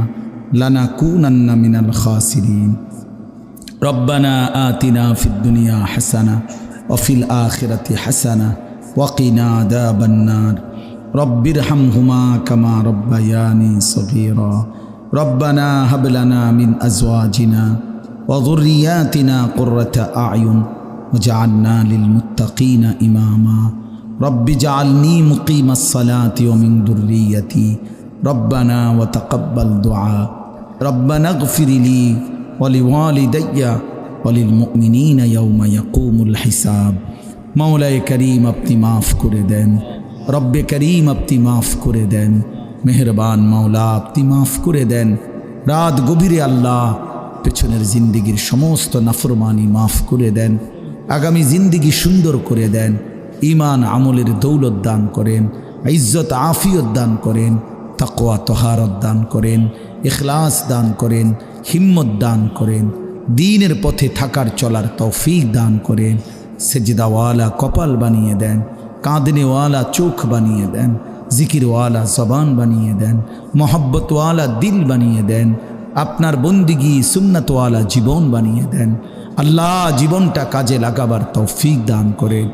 লানাকুনান্না মিনাল খাসিরিন। রব্বানা আতিনা ফিদ দুনিয়া হাসানা ওয়া ফিল আখিরাতি হাসানা ওয়া কিনা আযাবান নার। রব্বিরহামহুমা কামা রব্বায়ানি সগীরা। রব্বানা হাব লানা মিন আজওয়াজিনা ওয়া যুররিয়াতিনা কুররাতা আ'য়ুন ওয়াজআলনা লিল মুত্তাকিনা ইমামা। রব্বি জাআলনি মুকিমাস সালাতি ওয়া মিন যুররিয়াতি। রব্বানা ওয়া তাকাব্বাল দুআ। রব্বানা ইগফিরলি ওয়া লিওয়ালিদাইয়া ওয়া লিল মুমিনিনা ইয়াওমা ইয়াকুমুল হিসাব। মাওলায়ে করিম আপনি মাফ করে দেন, রব্বে করিম আপনি মাফ করে দেন, মেহেরবান মাওলা আপনি মাফ করে দেন। রাত গভীরে আল্লাহ পেছনের জিন্দিগির সমস্ত নাফরমানি মাফ করে দেন, আগামী জিন্দিগি সুন্দর করে দেন, ঈমান আমলের দৌলত দান করেন, ইজ্জত আফিয়ত দান করেন, তাকওয়া তহারত দান করেন, ইখলাস দান করেন, হিম্মত দান করেন, দ্বীনের পথে থাকার চলার তৌফিক দান করেন। সেজদাওয়ালা কপাল বানিয়ে দেন, কাঁদনেওয়ালা চোখ বানিয়ে দেন, জিকিরওয়ালা জবান বানিয়ে দেন, মোহব্বতওয়ালা দিল বানিয়ে দেন, আপনার বন্দিগি সুন্নতওয়ালা জীবন বানিয়ে দেন। আল্লাহ জীবনটা কাজে লাগাবার তৌফিক দান করেন।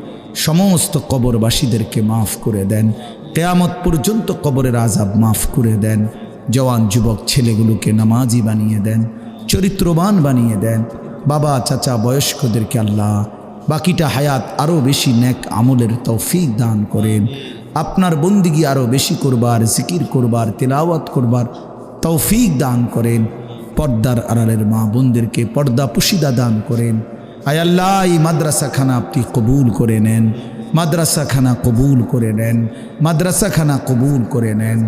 সমস্ত কবরবাসীদেরকে মাফ করে দেন, কিয়ামত পর্যন্ত কবরের আযাব মাফ করে দেন। জওয়ান যুবক ছেলেগুলোকে নামাজি বানিয়ে দেন, চরিত্রবান বানিয়ে দেন। বাবা চাচা বয়স্কদেরকে আল্লাহ বাকিটা হায়াত আরও বেশি নেক আমলের তৌফিক দান করেন। আপনার বন্দিগি আরও বেশি করবার, জিকির করবার, তিলাওয়াত করবার তৌফিক দান করেন। পর্দার আড়ালের মা বোনদেরকে পর্দা পুশিদা দান করেন। আয় আল্লাহ এই মাদ্রাসাখানা আপনি কবুল করে নেন, মাদ্রাসাখানা কবুল করে নেন, মাদ্রাসাখানা কবুল করে নেন।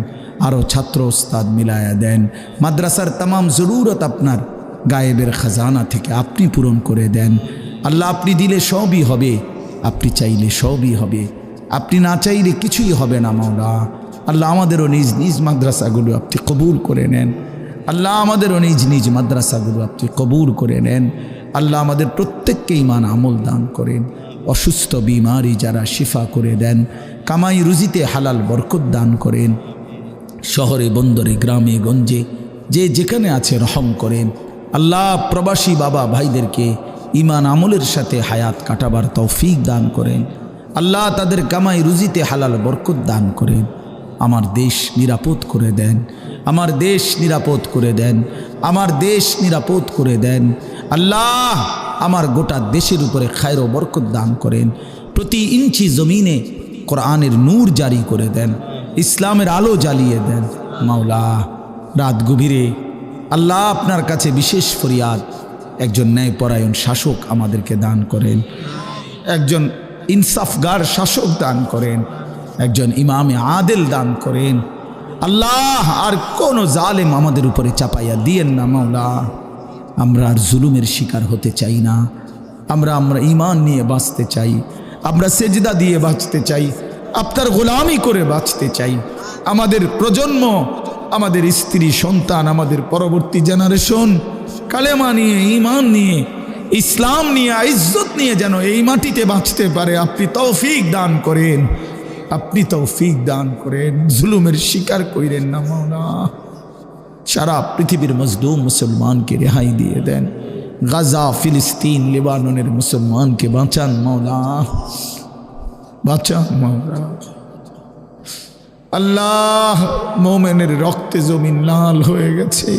আরও ছাত্র ওস্তাদ মিলায়া দেন। মাদ্রাসার তামাম জরুরত আপনার গায়েবের খাজানা থেকে আপনি পূরণ করে দেন। আল্লাহ আপনি দিলে সবই হবে, আপনি চাইলে সবই হবে, আপনি না চাইলে কিছুই হবে না মাওলা। আল্লাহ আমাদেরও নিজ নিজ মাদ্রাসাগুলো আপনি কবুল করে নেন। আল্লাহ আমাদেরও নিজ নিজ মাদ্রাসাগুলো আপনি কবুল করে নেন। আল্লাহ আমাদের প্রত্যেককে ঈমান আমল দান করেন। অসুস্থ বিমারি যারা শিফা করে দেন, কামাই রুজিতে হালাল বরকত দান করেন, শহরে বন্দরে গ্রামে গঞ্জে যে যেখানে আছে রহম করেন। আল্লাহ প্রবাসী বাবা ভাইদেরকে ঈমান আমলের সাথে হায়াত কাটাবার তৌফিক দান করেন। আল্লাহ তাদের কামাই রুজিতে হালাল বরকত দান করেন। আমার দেশ নিরাপদ করে দেন, আমার দেশ নিরাপদ করে দেন, আমার দেশ নিরাপদ করে দেন। আল্লাহ আমার গোটা দেশের উপরে খায়র ও বরকত দান করেন। প্রতি ইঞ্চি জমিনে কোরআনের নূর জারি করে দেন, ইসলামের আলো জ্বালিয়ে দেন। মাওলা রাত গভীরে আল্লাহ আপনার কাছে বিশেষ ফরিয়াদ, একজন ন্যায়পরায়ণ শাসক আমাদেরকে দান করেন, একজন ইনসাফগার শাসক দান করেন, একজন ইমামে আদেল দান করেন। আল্লাহ আর কোন জালেম আমাদের উপরে চাপাইয়া দিয়েন না মাওলা। আমরা আর জুলুমের শিকার হতে চাই না। আমরা ঈমান নিয়ে বাঁচতে চাই, আমরা সেজদা দিয়ে বাঁচতে চাই, আপনার গোলামি করে বাঁচতে চাই। আমাদের প্রজন্ম, আমাদের স্ত্রী সন্তান, আমাদের পরবর্তী জেনারেশন কালেমা নিয়ে, ঈমান নিয়ে, ইসলাম নিয়ে, ইজ্জত নিয়ে যেন এই মাটিতে বাঁচতে পারে। আপনি তৌফিক দান করেন, আপনি তৌফিক দান করেন। জুলুমের শিকার কইরেন না মাওলা। সারা পৃথিবীর মজলুম মুসলমানকে রেহাই দিয়ে দেন। গাজা, ফিলিস্তিন, লেবাননের মুসলমানকে বাঁচান মাওলা, বাঁচান মাওলা। আল্লাহ মোমেনের রক্তে জমিন লাল হয়ে গেছে,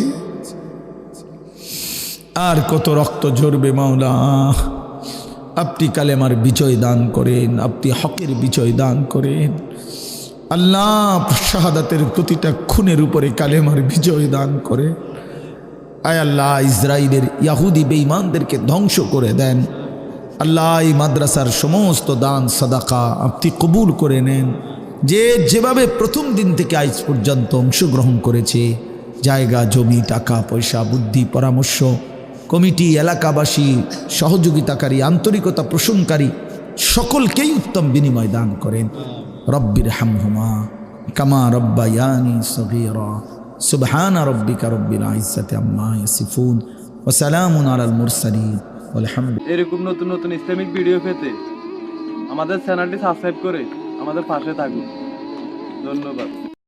আর কত রক্ত ঝরবে মাওলা। আপনি কালেমার বিজয় দান করেন, আপনি হকের বিজয় দান করেন। আল্লাহ শাহাদাতের প্রতিটা খুনের উপরে কালেমার বিজয় দান করে। আয় আল্লাহ ইসরায়েলের ইয়াহুদি বেঈমানদেরকে ধ্বংস করে দেন। আল্লাহ এই মাদ্রাসার সমস্ত দান সাদাকা আপনি কবুল করে নেন। যে যেভাবে প্রথম দিন থেকে আজ পর্যন্ত অংশগ্রহণ করেছে, জায়গা জমি টাকা পয়সা বুদ্ধি পরামর্শ, কমিটি এলাকাবাসী সহযোগিতাকারী আন্তরিকতা পোষণকারী সকলকেই উত্তম বিনিময় দান করেন। রব্বির হামহুমা কামা রব্বায়ানি সগীরা। সুবহান রব্বিকা রব্বিল ইজ্জাতি আম্মা ইয়াসিফুন ওয়া সালামুন আলাল মুরসালিন ওয়ালহামদুলিল্লাহ। এরকম নতুন নতুন ইসলামিক ভিডিও পেতে আমাদের চ্যানেলটি সাবস্ক্রাইব করে আমাদের পাশে থাকুন। ধন্যবাদ।